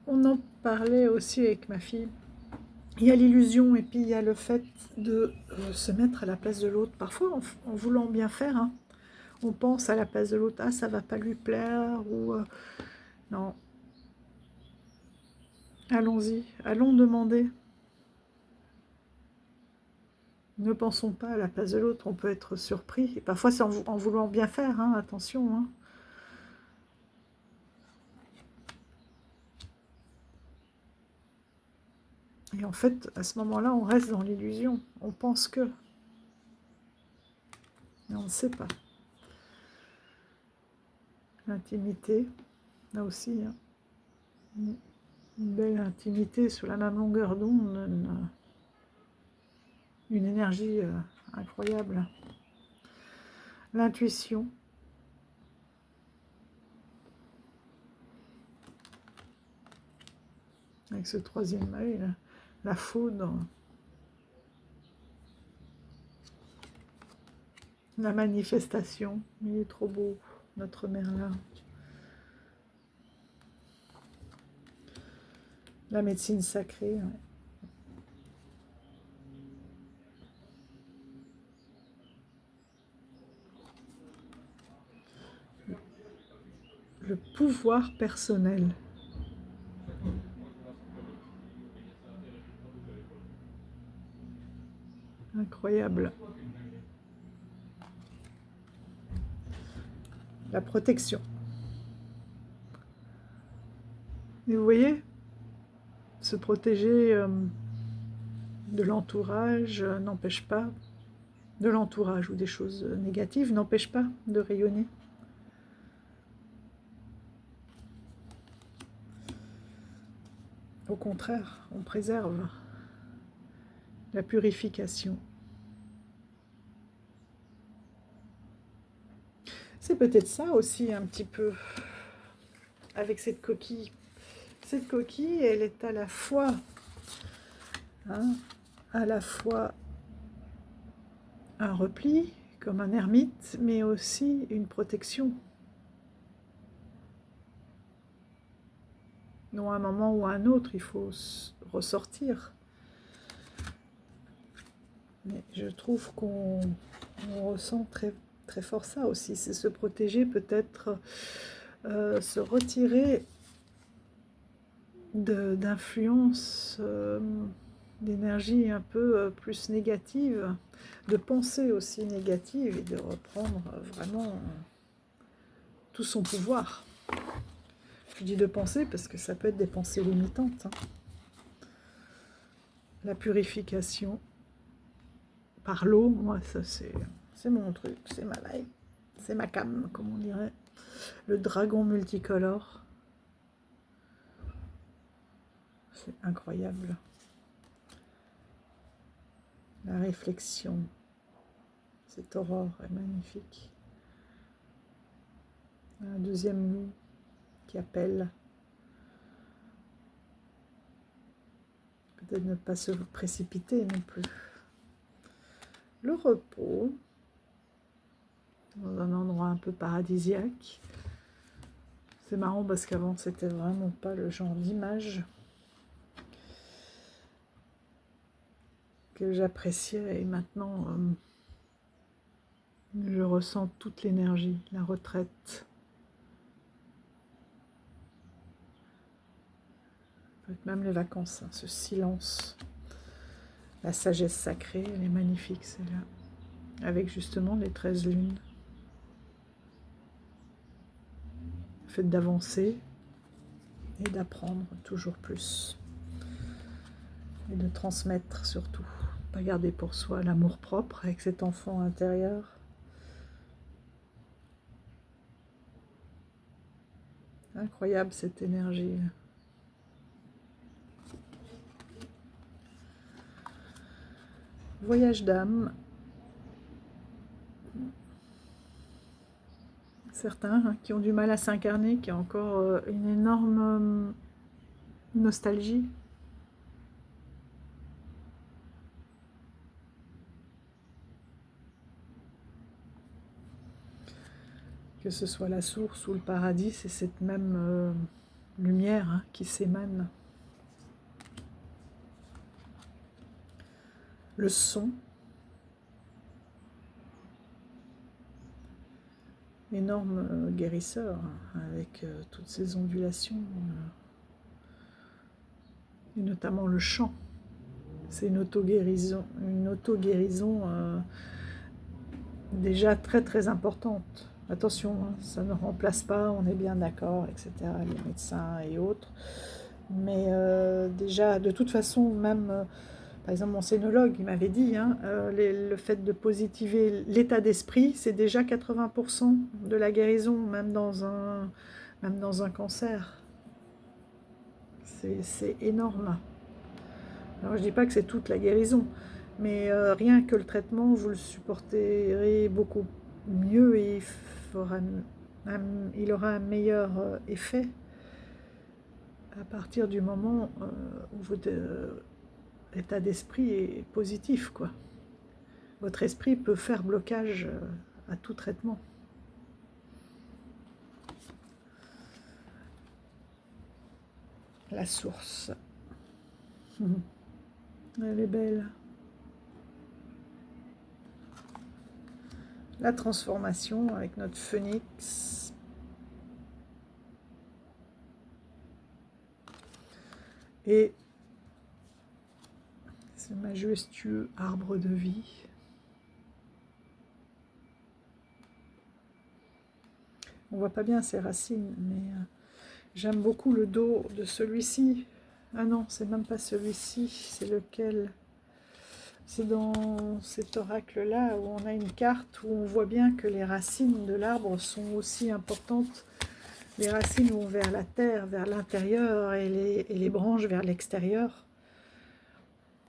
On en parlait aussi avec ma fille. Il y a l'illusion et puis il y a le fait de se mettre à la place de l'autre. Parfois, en voulant bien faire, hein, on pense à la place de l'autre, ah ça va pas lui plaire, ou non. Allons-y, allons demander. Ne pensons pas à la place de l'autre, on peut être surpris. Et parfois c'est en voulant bien faire, hein, attention. Hein. Et en fait, à ce moment-là, on reste dans l'illusion. On pense que. Mais on ne sait pas. L'intimité, là aussi, hein. Une belle intimité sur la même longueur d'onde, une énergie incroyable. L'intuition. Avec ce troisième œil, la foudre. La manifestation. Il est trop beau, notre Merlin. La médecine sacrée. Ouais. Le pouvoir personnel. Incroyable. La protection. Et vous voyez, se protéger de l'entourage n'empêche pas, de l'entourage ou des choses négatives n'empêche pas de rayonner. Au contraire, on préserve la purification. C'est peut-être ça aussi un petit peu avec cette coquille. Cette coquille, elle est à la fois, hein, un repli, comme un ermite, mais aussi une protection. Non, à un moment ou à un autre, il faut ressortir. Mais je trouve qu'on ressent très, très fort ça aussi. C'est se protéger, peut-être se retirer d'influence, d'énergie un peu plus négative, de pensée aussi négative et de reprendre vraiment tout son pouvoir. Je dis de penser parce que ça peut être des pensées limitantes. Hein. La purification par l'eau, moi ça c'est mon truc, c'est ma life, c'est ma cam, comme on dirait. Le dragon multicolore. C'est incroyable. La réflexion. Cette aurore est magnifique. Un deuxième nous qui appelle. Peut-être ne pas se précipiter non plus. Le repos. Dans un endroit un peu paradisiaque. C'est marrant parce qu'avant c'était vraiment pas le genre d'image que j'appréciais et maintenant je ressens toute l'énergie, la retraite. Peut-être même les vacances, hein, ce silence, la sagesse sacrée, elle est magnifique celle-là, avec justement les 13 lunes. Le fait d'avancer et d'apprendre toujours plus et de transmettre surtout. Pas garder pour soi l'amour-propre avec cet enfant intérieur. Incroyable cette énergie. Voyage d'âme. Certains hein, qui ont du mal à s'incarner, qui ont encore une énorme nostalgie. que ce soit la source ou le paradis, c'est cette même lumière hein, qui s'émane. Le son, énorme guérisseur, hein, avec toutes ces ondulations, et notamment le chant. C'est une auto-guérison déjà très très importante. Attention, hein, ça ne remplace pas, on est bien d'accord, etc., les médecins et autres. Mais déjà, de toute façon, même, par exemple, mon scénologue, il m'avait dit, hein, le fait de positiver l'état d'esprit, c'est déjà 80% de la guérison, même dans un cancer. C'est énorme. Alors, je ne dis pas que c'est toute la guérison, mais rien que le traitement, vous le supporterez beaucoup mieux et il aura un meilleur effet à partir du moment où votre état d'esprit est positif, quoi. Votre esprit peut faire blocage à tout traitement. La source. Elle est belle. La transformation avec notre phénix. Et ce majestueux arbre de vie. On voit pas bien ses racines, mais j'aime beaucoup le dos de celui-ci. Ah non, c'est même pas celui-ci, c'est lequel? C'est dans cet oracle-là où on a une carte où on voit bien que les racines de l'arbre sont aussi importantes. Les racines vont vers la terre, vers l'intérieur, et les branches vers l'extérieur.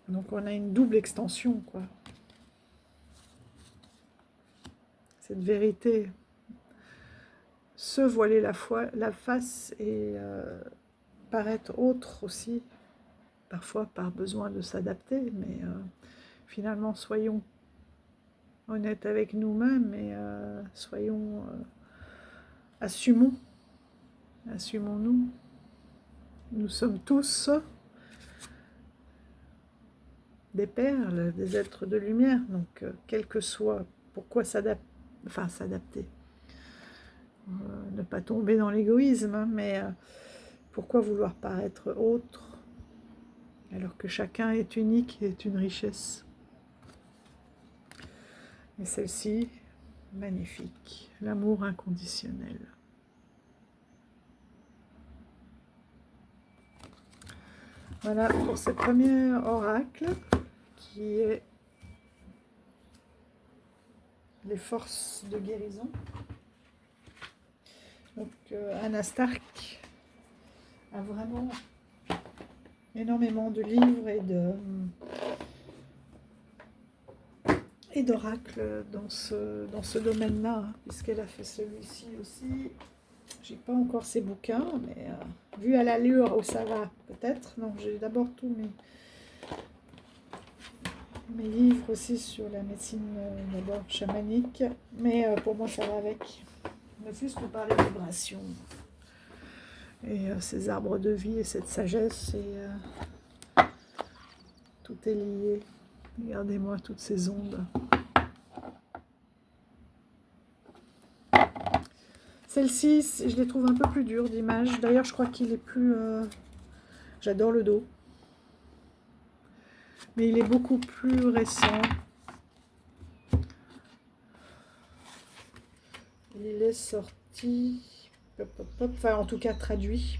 Donc on a une double extension, quoi. Cette vérité. Se voiler la face et paraître autre aussi, parfois par besoin de s'adapter, mais finalement soyons honnêtes avec nous-mêmes et assumons-nous. Nous sommes tous des perles, des êtres de lumière, donc quel que soit, pourquoi s'adapter, ne pas tomber dans l'égoïsme, hein, mais pourquoi vouloir paraître autre alors que chacun est unique et est une richesse. Et celle-ci, magnifique, l'amour inconditionnel. Voilà pour ce premier oracle qui est les forces de guérison. Donc Anna Stark a vraiment énormément de livres et d'oracles dans ce domaine-là, hein, puisqu'elle a fait celui-ci aussi. J'ai pas encore ses bouquins, mais vu à l'allure où ça va, peut-être. Non, j'ai d'abord tous mes livres aussi sur la médecine d'abord chamanique, mais pour moi ça va avec. Ne fût-ce que par les vibrations. Et ces arbres de vie et cette sagesse, et tout est lié. Regardez-moi toutes ces ondes. Celle-ci, je les trouve un peu plus dures d'image. D'ailleurs, je crois qu'il est plus... J'adore le dos. Mais il est beaucoup plus récent. Il est sorti... Enfin, en tout cas, traduit.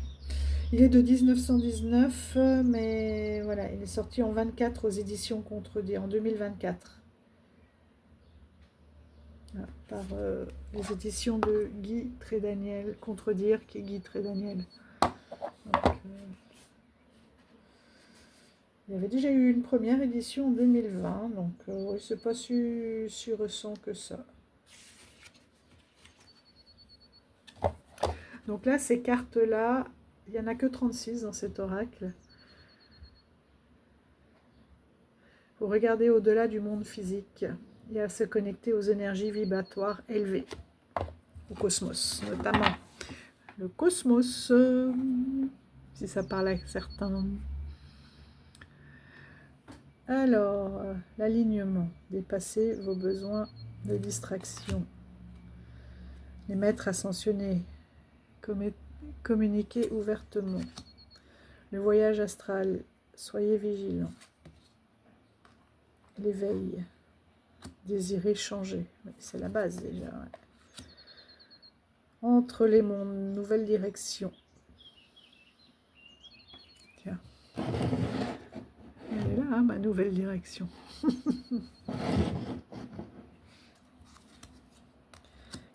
Il est de 1919, mais voilà, il est sorti en 24 aux éditions Contredire, en 2024. Par les éditions de Guy Trédaniel, Contredire, qui est Guy Trédaniel. Donc, il y avait déjà eu une première édition en 2020, donc oui, c'est pas si récent que ça. Donc là, ces cartes-là, il n'y en a que 36 dans cet oracle. Vous regardez au-delà du monde physique et à se connecter aux énergies vibratoires élevées. au cosmos, notamment le cosmos, si ça parle à certains. Alors, l'alignement, dépasser vos besoins de distraction. Les maîtres ascensionnés, communiquez ouvertement. Le voyage astral, soyez vigilants. L'éveil, désirer changer, c'est la base déjà. Ouais. Entre les mondes, nouvelle direction. Tiens, elle est là, hein, ma nouvelle direction.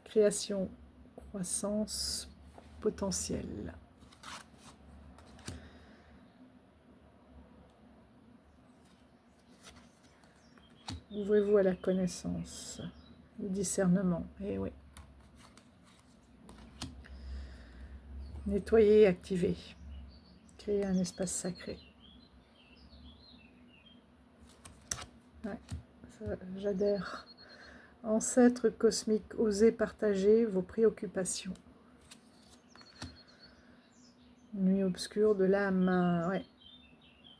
Création, croissance, potentiel. Ouvrez-vous à la connaissance, au discernement. Eh oui. Nettoyer et activer. Créer un espace sacré. Ouais, j'adhère. Ancêtres cosmiques, osez partager vos préoccupations. Nuit obscure de l'âme. Ouais.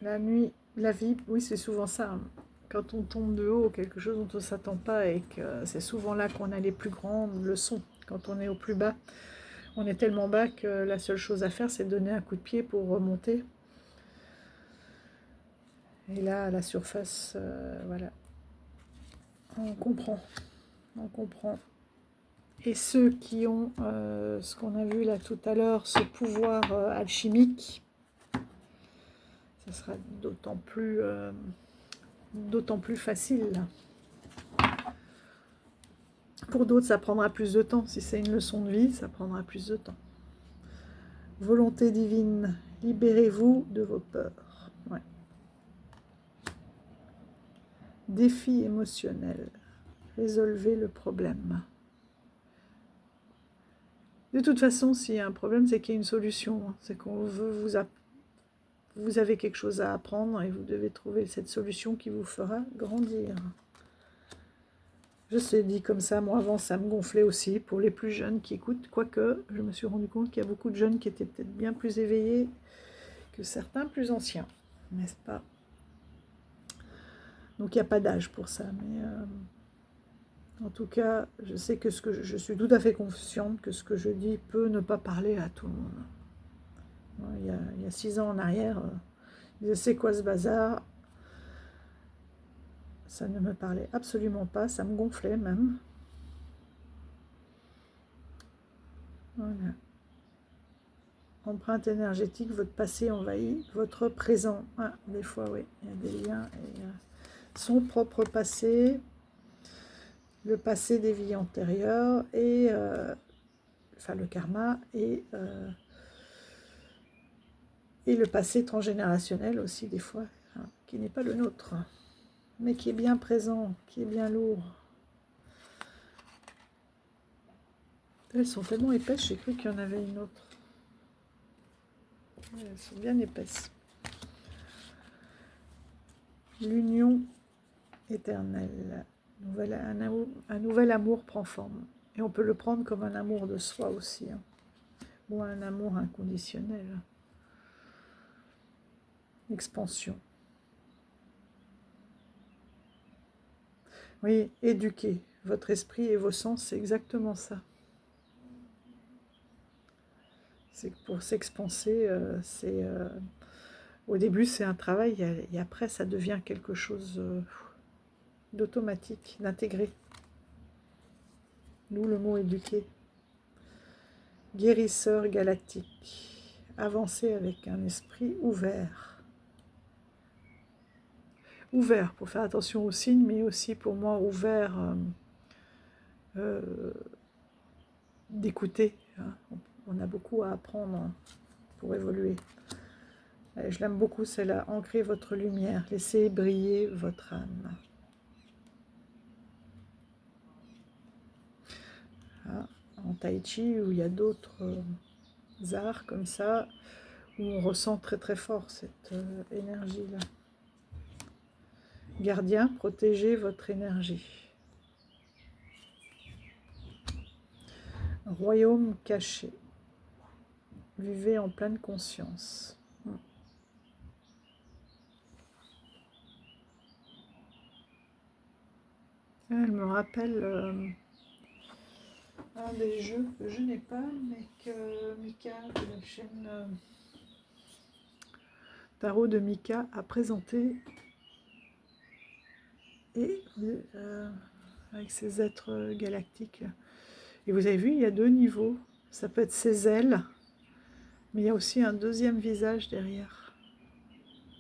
La nuit, la vie, oui, c'est souvent ça. Hein. Quand on tombe de haut, quelque chose dont on ne s'attend pas, et que c'est souvent là qu'on a les plus grandes leçons. Quand on est au plus bas, on est tellement bas que la seule chose à faire, c'est de donner un coup de pied pour remonter. Et là, à la surface, voilà, on comprend. On comprend. Et ceux qui ont, ce qu'on a vu là tout à l'heure, ce pouvoir alchimique, ça sera d'autant plus facile. Pour d'autres, ça prendra plus de temps. Si c'est une leçon de vie, ça prendra plus de temps. Volonté divine, libérez-vous de vos peurs. Ouais. Défi émotionnel, résolvez le problème. De toute façon, s'il y a un problème, c'est qu'il y a une solution. C'est qu'on veut vous avez quelque chose à apprendre et vous devez trouver cette solution qui vous fera grandir. Je sais, dit comme ça, moi avant ça me gonflait aussi pour les plus jeunes qui écoutent, quoique je me suis rendu compte qu'il y a beaucoup de jeunes qui étaient peut-être bien plus éveillés que certains plus anciens, n'est-ce pas? Donc il n'y a pas d'âge pour ça, mais en tout cas, je sais que je suis tout à fait consciente que ce que je dis peut ne pas parler à tout le monde. Il y a 6 ans en arrière, je disais c'est quoi ce bazar? Ça ne me parlait absolument pas, ça me gonflait même. Voilà. Empreinte énergétique, votre passé envahit votre présent. Ah, des fois, oui, il y a des liens. Et, son propre passé, le passé des vies antérieures, et enfin le karma, et le passé transgénérationnel aussi, des fois, hein, qui n'est pas le nôtre, mais qui est bien présent, qui est bien lourd. Elles sont tellement épaisses, j'ai cru qu'il y en avait une autre. Elles sont bien épaisses. L'union éternelle. Un nouvel amour prend forme. Et on peut le prendre comme un amour de soi aussi. Hein. Ou un amour inconditionnel. Expansion. Oui, éduquer votre esprit et vos sens, c'est exactement ça. C'est que pour s'expanser, au début c'est un travail, et après ça devient quelque chose d'automatique, d'intégré. D'où le mot éduquer. Guérisseur galactique. Avancer avec un esprit ouvert. Ouvert, pour faire attention aux signes, mais aussi pour moi ouvert d'écouter. Hein. On a beaucoup à apprendre pour évoluer. Je l'aime beaucoup, celle-là. Ancrez votre lumière, laissez briller votre âme. Hein. En tai chi, où il y a d'autres arts comme ça, où on ressent très très fort cette énergie-là. Gardien, protégez votre énergie. Royaume caché. Vivez en pleine conscience. Elle me rappelle un des jeux que je n'ai pas, mais que Mika de la chaîne Tarot de Mika a présenté. Et avec ces êtres galactiques. Et vous avez vu, il y a 2 niveaux. Ça peut être ses ailes, mais il y a aussi un deuxième visage derrière.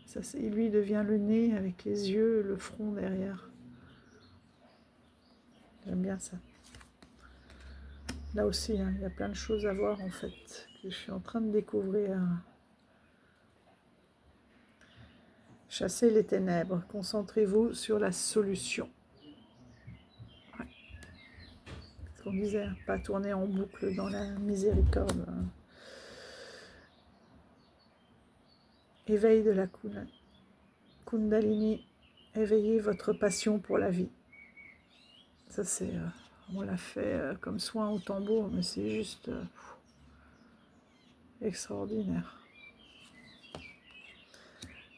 Ça, lui devient le nez avec les yeux, le front derrière. J'aime bien ça. Là aussi, hein, il y a plein de choses à voir en fait, que je suis en train de découvrir. Chassez les ténèbres, concentrez-vous sur la solution. Ouais. Ce qu'on disait, hein, pas tourner en boucle dans la miséricorde. Hein. Éveil de la Kundalini, éveillez votre passion pour la vie. Ça c'est, on l'a fait comme soin au tambour, mais c'est juste extraordinaire.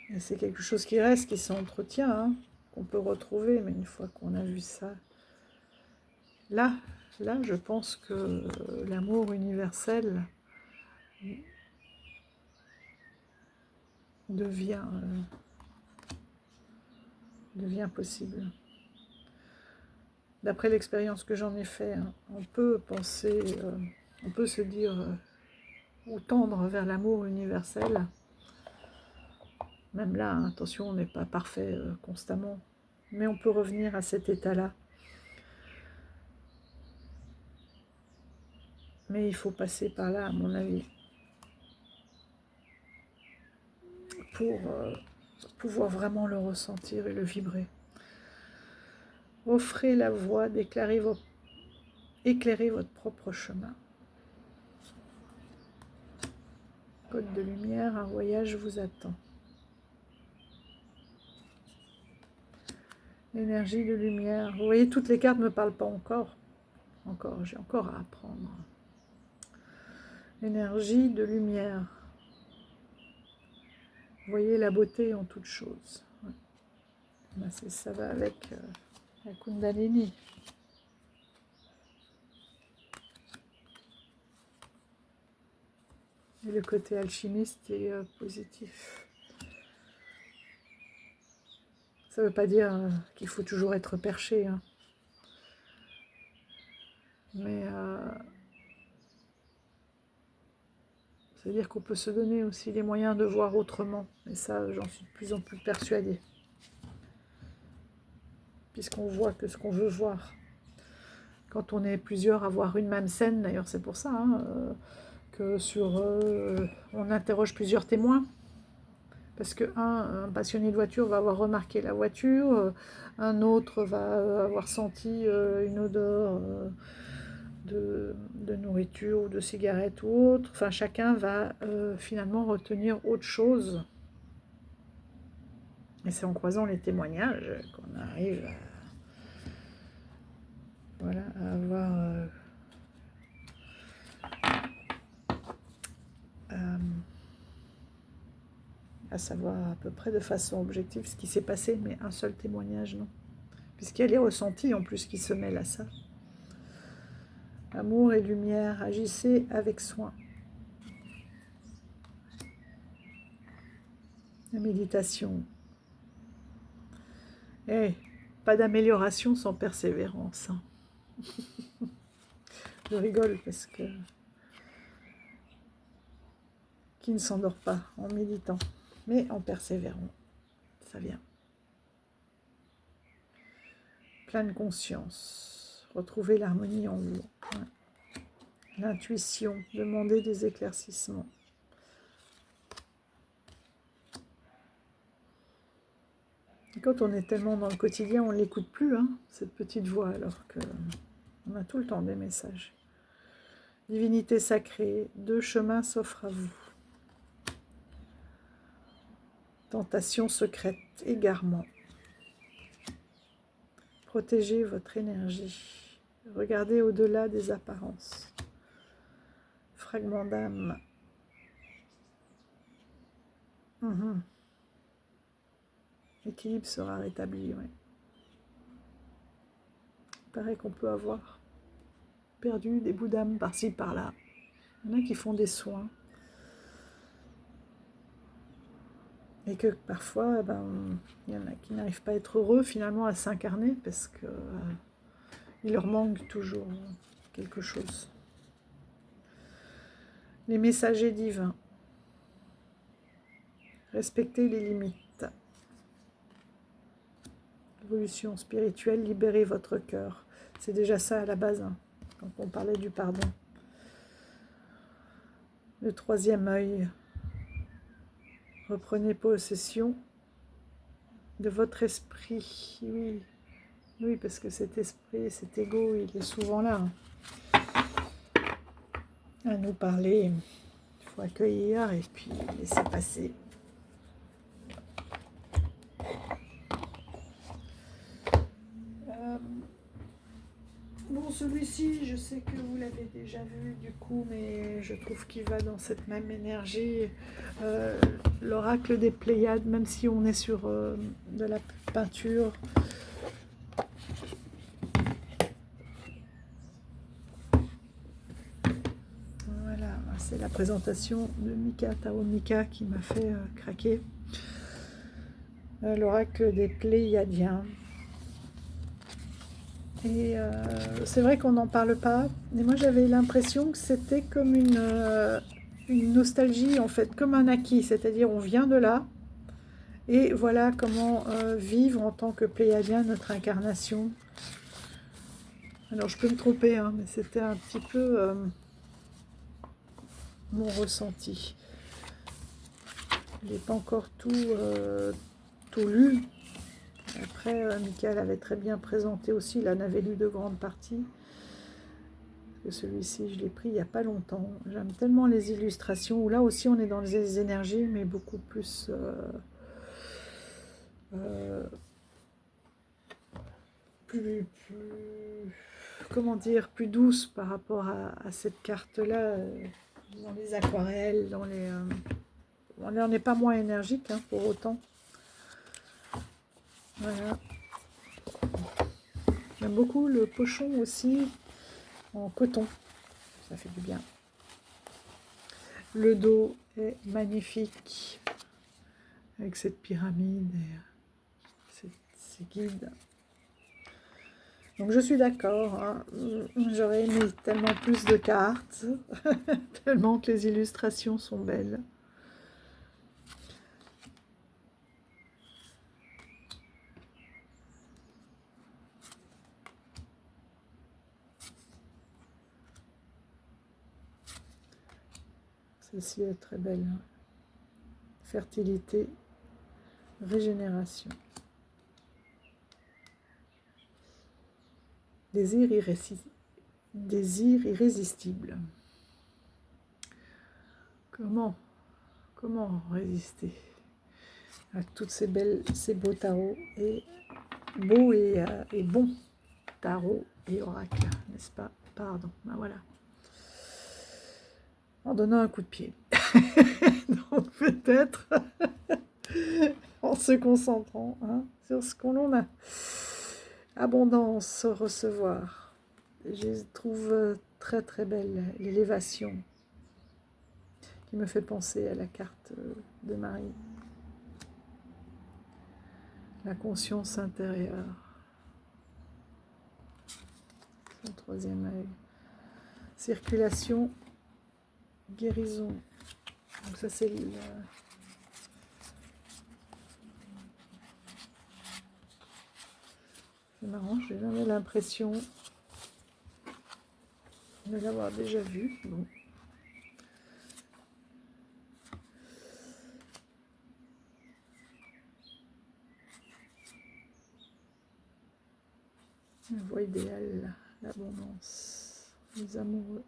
Et c'est quelque chose qui reste, qui s'entretient, hein, qu'on peut retrouver, mais une fois qu'on a vu ça, là, je pense que l'amour universel devient possible. D'après l'expérience que j'en ai fait, hein, on peut penser, on peut se dire ou tendre vers l'amour universel. Même là, attention, on n'est pas parfait constamment, mais on peut revenir à cet état-là. Mais il faut passer par là, à mon avis, pour pouvoir vraiment le ressentir et le vibrer. Offrez la voie d'éclairer éclairer votre propre chemin. Code de lumière, un voyage vous attend. Énergie de lumière. Vous voyez, toutes les cartes ne me parlent pas encore. J'ai encore à apprendre. Énergie de lumière. Voyez la beauté en toute chose. Ouais. Ben, ça va avec la Kundalini. Et le côté alchimiste est positif. Ça ne veut pas dire qu'il faut toujours être perché. Hein. Mais ça veut dire qu'on peut se donner aussi les moyens de voir autrement. Et ça, j'en suis de plus en plus persuadée. Puisqu'on voit que ce qu'on veut voir. Quand on est plusieurs à voir une même scène, d'ailleurs c'est pour ça, hein, que on interroge plusieurs témoins. Parce qu'un passionné de voiture va avoir remarqué la voiture, un autre va avoir senti une odeur de nourriture ou de cigarette ou autre. Enfin, chacun va finalement retenir autre chose. Et c'est en croisant les témoignages qu'on arrive à avoir à savoir à peu près de façon objective ce qui s'est passé, mais un seul témoignage, non. Puisqu'il y a les ressentis en plus qui se mêlent à ça. Amour et lumière, agissez avec soin. La méditation. Eh, pas d'amélioration sans persévérance. Hein. Je rigole parce que qui ne s'endort pas en méditant, mais en persévérant, ça vient. Pleine conscience, retrouver l'harmonie en vous. Ouais. L'intuition, demander des éclaircissements. Et quand on est tellement dans le quotidien, on ne l'écoute plus, hein, cette petite voix, alors qu'on a tout le temps des messages. Divinité sacrée, 2 chemins s'offrent à vous. Tentation secrète, égarement. Protégez votre énergie. Regardez au-delà des apparences. fragment d'âme. L'équilibre sera rétabli, oui. Il paraît qu'on peut avoir perdu des bouts d'âme par-ci, par-là. Il y en a qui font des soins. Et que parfois, il y en a qui n'arrivent pas à être heureux finalement à s'incarner parce que il leur manque toujours quelque chose. Les messagers divins. Respectez les limites. Évolution spirituelle, libérez votre cœur. C'est déjà ça à la base, hein, quand on parlait du pardon. Le troisième œil. Reprenez possession de votre esprit. Oui, oui, parce que cet esprit, cet ego, il est souvent là, hein, à nous parler. Il faut accueillir et puis laisser passer. Bon, celui-ci, je sais que vous l'avez déjà vu du coup, mais je trouve qu'il va dans cette même énergie. L'oracle des Pléiades, même si on est sur de la peinture. Voilà, c'est la présentation de Mika, Tao Mika, qui m'a fait craquer. L'oracle des Pléiadiens. Et c'est vrai qu'on n'en parle pas, mais moi j'avais l'impression que c'était comme une nostalgie en fait, comme un acquis, c'est-à-dire on vient de là, et voilà comment vivre en tant que Pléiadien notre incarnation. Alors je peux me tromper, hein, mais c'était un petit peu mon ressenti. Je n'ai pas encore tout lu. Après, Michael avait très bien présenté aussi, il en avait lu de grandes parties. Celui-ci, je l'ai pris il n'y a pas longtemps. J'aime tellement les illustrations, où là aussi on est dans les énergies, mais beaucoup plus... comment dire, plus douce par rapport à cette carte-là, dans les aquarelles, dans les... on n'est pas moins énergique, hein, pour autant. Voilà. J'aime beaucoup le pochon aussi, en coton. Ça fait du bien. Le dos est magnifique, avec cette pyramide et ces guides. Donc je suis d'accord, hein. J'aurais aimé tellement plus de cartes, tellement que les illustrations sont belles. Celle-ci est très belle. Fertilité, régénération. Désir irrésistible. Comment résister à toutes ces beaux tarots et beaux et bons tarots et oracles, n'est-ce pas? Pardon, ben voilà. En donnant un coup de pied. Donc peut-être en se concentrant, hein, sur ce qu'on a. Abondance, recevoir. Je trouve très très belle l'élévation qui me fait penser à la carte de Marie. La conscience intérieure. Son troisième œil. Circulation, guérison. Donc ça c'est c'est marrant, j'ai jamais l'impression de l'avoir déjà vu. Bon. La voie idéale, l'abondance, les amoureux,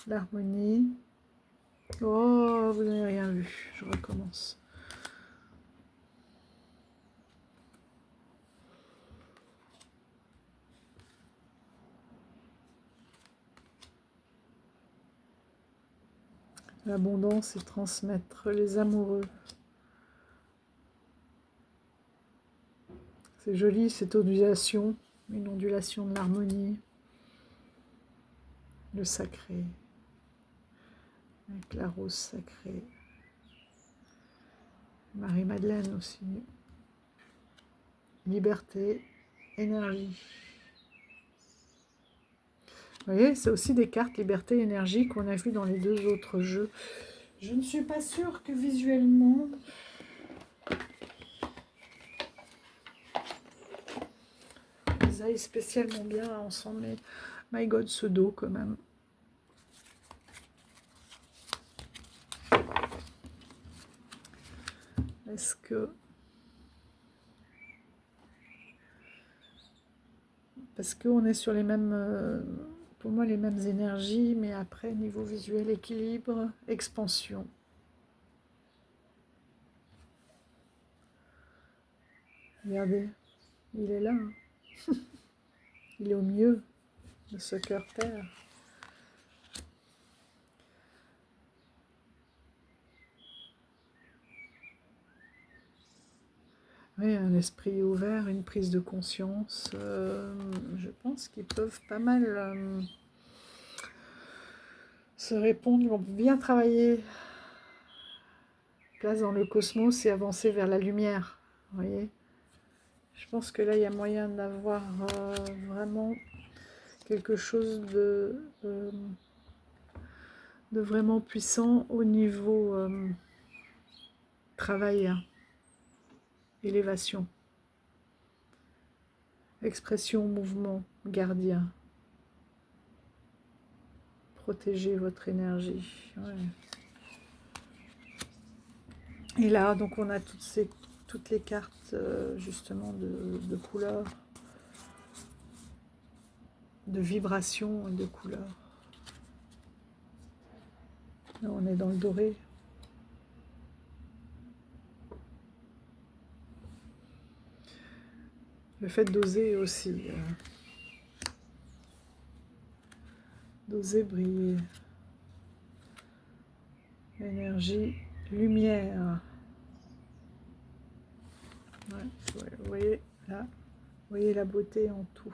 l'harmonie. Oh, vous n'avez rien vu, je recommence. l'abondance et transmettre les amoureux. C'est joli cette ondulation, une ondulation de l'harmonie, le sacré, avec la rose sacrée. Marie-Madeleine aussi. Liberté, énergie. Vous voyez, c'est aussi des cartes liberté, énergie qu'on a vu dans les deux autres jeux. Je ne suis pas sûre que visuellement... ils aillent spécialement bien ensemble, mais my God, ce dos quand même. Est-ce que... Parce qu'on est sur les mêmes, pour moi, les mêmes énergies, mais après, niveau visuel, équilibre, expansion. Regardez, il est là. Hein. Il est au milieu de ce cœur-terre. Oui, un esprit ouvert, une prise de conscience. Je pense qu'ils peuvent pas mal se répondre. Ils vont bien travailler. Place dans le cosmos et avancer vers la lumière. Vous voyez ? Je pense que là, il y a moyen d'avoir vraiment quelque chose de vraiment puissant au niveau travail, hein. Élévation, expression, mouvement, gardien. Protégez votre énergie. Ouais. Et là, donc on a toutes les cartes justement de couleurs, de vibrations et de couleurs. Là, on est dans le doré. Le fait d'oser aussi. D'oser briller. Énergie, lumière. Ouais, vous voyez là, vous voyez la beauté en tout.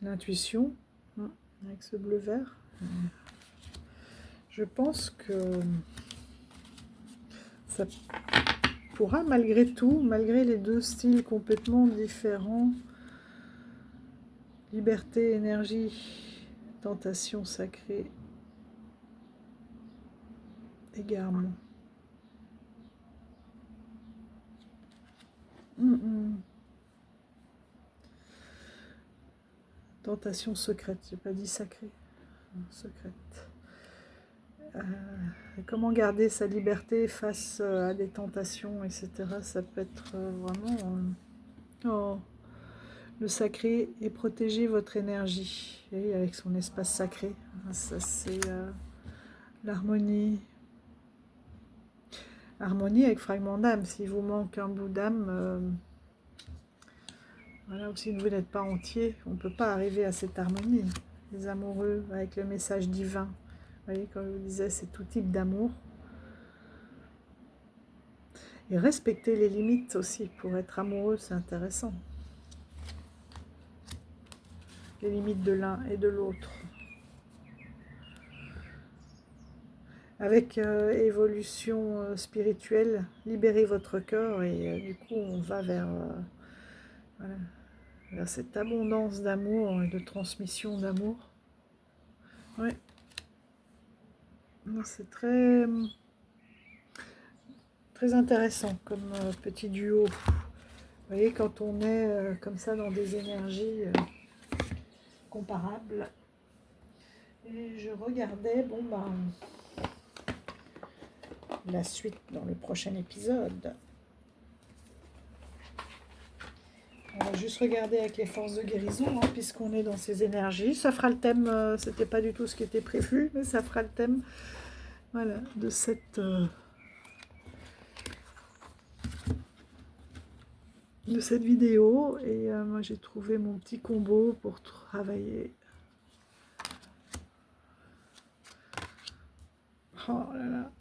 L'intuition, avec ce bleu vert. Je pense que ça pourra malgré tout, malgré les deux styles complètement différents, liberté, énergie, tentation sacrée, égarement. Tentation secrète, j'ai pas dit sacrée, secrète. Comment garder sa liberté face à des tentations, etc. Ça peut être vraiment... le sacré et protéger votre énergie. Et avec son espace sacré, ça c'est l'harmonie. Harmonie avec fragment d'âme. S'il vous manque un bout d'âme, voilà, ou si vous n'êtes pas entier, on ne peut pas arriver à cette harmonie. Les amoureux avec le message divin. Vous voyez, comme je vous disais, c'est tout type d'amour. Et respecter les limites aussi. Pour être amoureux, c'est intéressant. Les limites de l'un et de l'autre. Avec évolution spirituelle, libérez votre cœur et du coup on va vers, voilà, vers cette abondance d'amour et de transmission d'amour. Ouais. C'est très, très intéressant comme petit duo. Vous voyez, quand on est comme ça dans des énergies comparables. Et je regardais, bon ben... la suite dans le prochain épisode. On va juste regarder avec les forces de guérison, hein, puisqu'on est dans ces énergies. Ça fera le thème, c'était pas du tout ce qui était prévu, mais ça fera le thème, voilà, de cette de cette vidéo. Et moi j'ai trouvé mon petit combo pour travailler. Oh là là.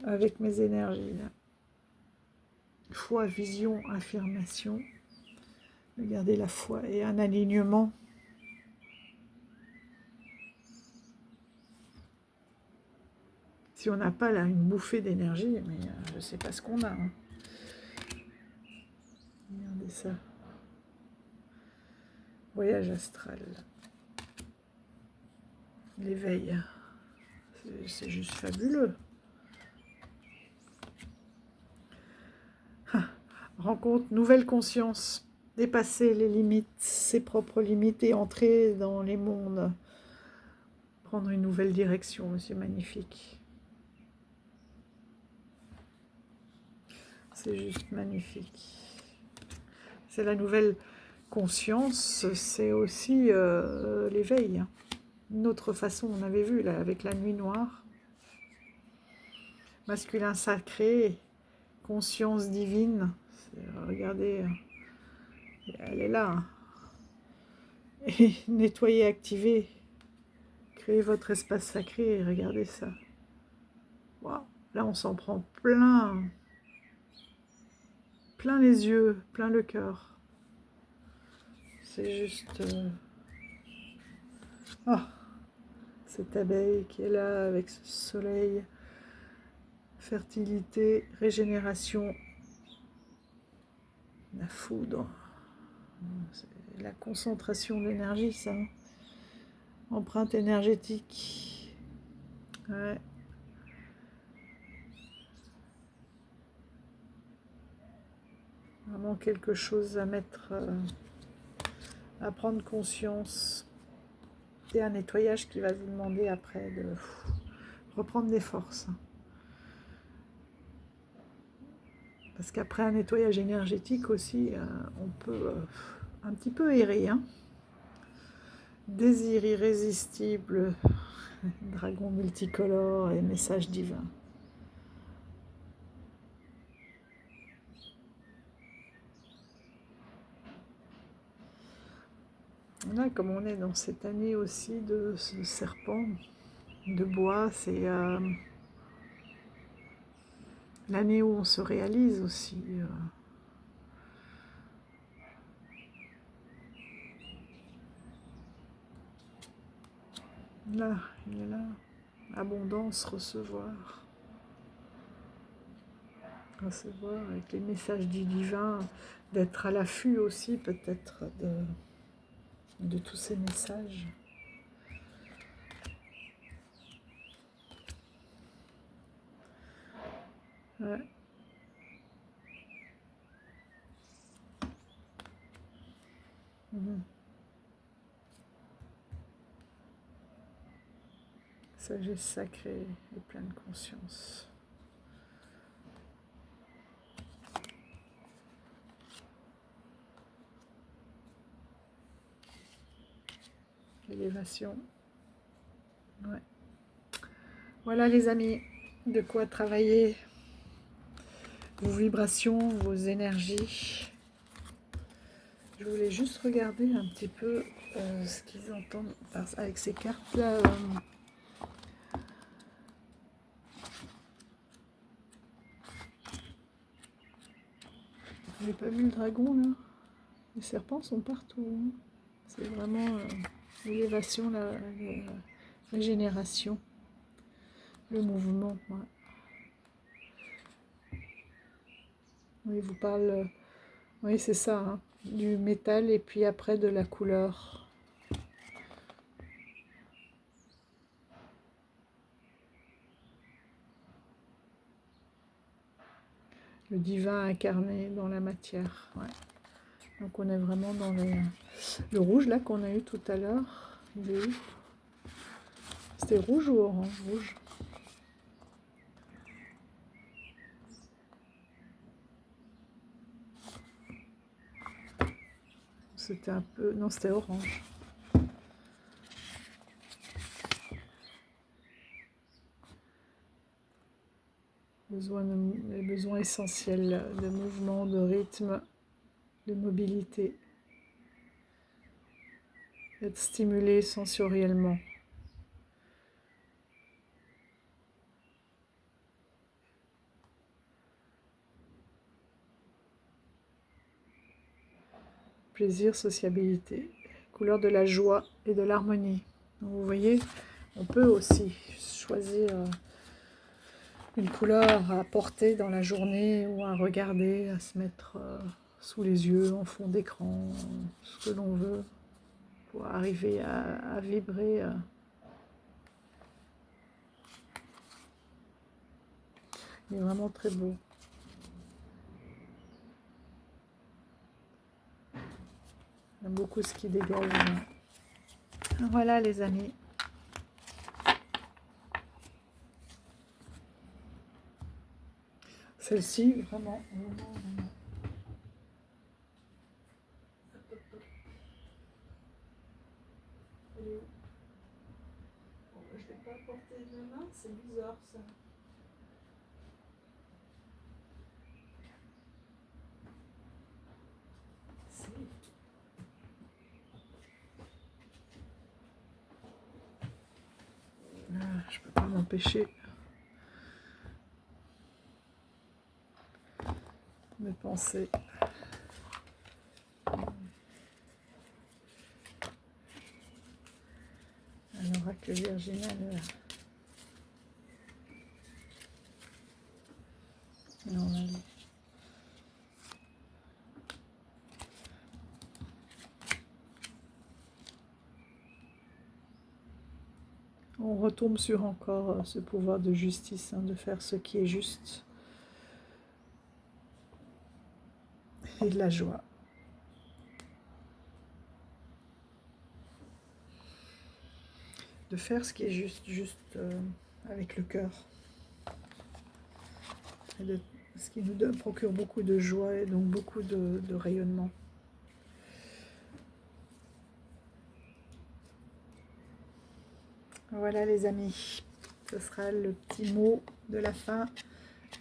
Avec mes énergies là. Foi, vision, affirmation. Regardez la foi et un alignement. Si on n'a pas là une bouffée d'énergie, mais je ne sais pas ce qu'on a. Hein. Regardez ça. Voyage astral. L'éveil. C'est juste fabuleux. Rencontre, nouvelle conscience. Dépasser les limites, ses propres limites et entrer dans les mondes. Prendre une nouvelle direction, c'est magnifique. C'est juste magnifique. C'est la nouvelle conscience, c'est aussi l'éveil. Une autre façon, on avait vu là avec la nuit noire. Masculin sacré, conscience divine. Regardez, elle est là. Hein. Et nettoyer, activer, créer votre espace sacré, regardez ça. Wow. Là, on s'en prend plein les yeux, plein le cœur. C'est juste... Oh, cette abeille qui est là avec ce soleil, fertilité, régénération, la foudre, la concentration d'énergie, ça. Empreinte énergétique. Ouais. Vraiment quelque chose à mettre, à prendre conscience. Et un nettoyage qui va vous demander après de reprendre des forces. Parce qu'après un nettoyage énergétique aussi, on peut un petit peu errer. Hein. Désir irrésistible, dragon multicolore et message divin. Là, comme on est dans cette année aussi de ce serpent de bois, c'est l'année où on se réalise aussi. Là, il est là. Abondance, recevoir. Recevoir avec les messages du divin, d'être à l'affût aussi peut-être de tous ces messages. Ouais. Sagesse sacrée et pleine conscience. Élévation. Ouais. Voilà les amis, de quoi travailler vos vibrations, vos énergies. Je voulais juste regarder un petit peu ce qu'ils entendent avec ces cartes-là. Vous n'avez pas vu le dragon là? Les serpents sont partout. Hein. C'est vraiment l'élévation, la régénération, le mouvement. Ouais. Oui, il vous parle, oui c'est ça, hein, du métal et puis après de la couleur. Le divin incarné dans la matière. Ouais. Donc on est vraiment dans le rouge là qu'on a eu tout à l'heure. Il est où? C'était rouge ou orange? Rouge. C'était un peu... Non, c'était orange. les besoins essentiels de mouvement, de rythme, de mobilité, être stimulé sensoriellement. Plaisir, sociabilité, couleur de la joie et de l'harmonie. Vous voyez, on peut aussi choisir une couleur à porter dans la journée ou à regarder, à se mettre sous les yeux, en fond d'écran, ce que l'on veut, pour arriver à vibrer. Il est vraiment très beau. J'aime beaucoup ce qui dégage. Voilà les amis. Celle-ci, vraiment, vraiment. Elle est où? Bon, je ne l'ai pas portée de la main, c'est bizarre ça. Si. Je ne peux pas m'empêcher de penser. Alors, que Virginal. Non, là, on retombe sur encore ce pouvoir de justice, de faire ce qui est juste. Et de la joie. De faire ce qui est juste avec le cœur. Et ce qui nous procure beaucoup de joie et donc beaucoup de rayonnement. Voilà les amis, ce sera le petit mot de la fin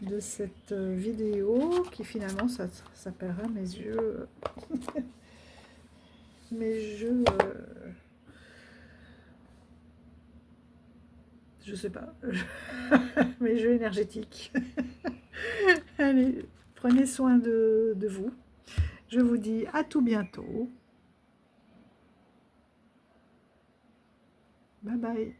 de cette vidéo qui finalement s'appellera mes yeux. Mes jeux, je sais pas, mes jeux énergétiques. Allez, prenez soin de vous. Je vous dis à tout bientôt. Bye bye.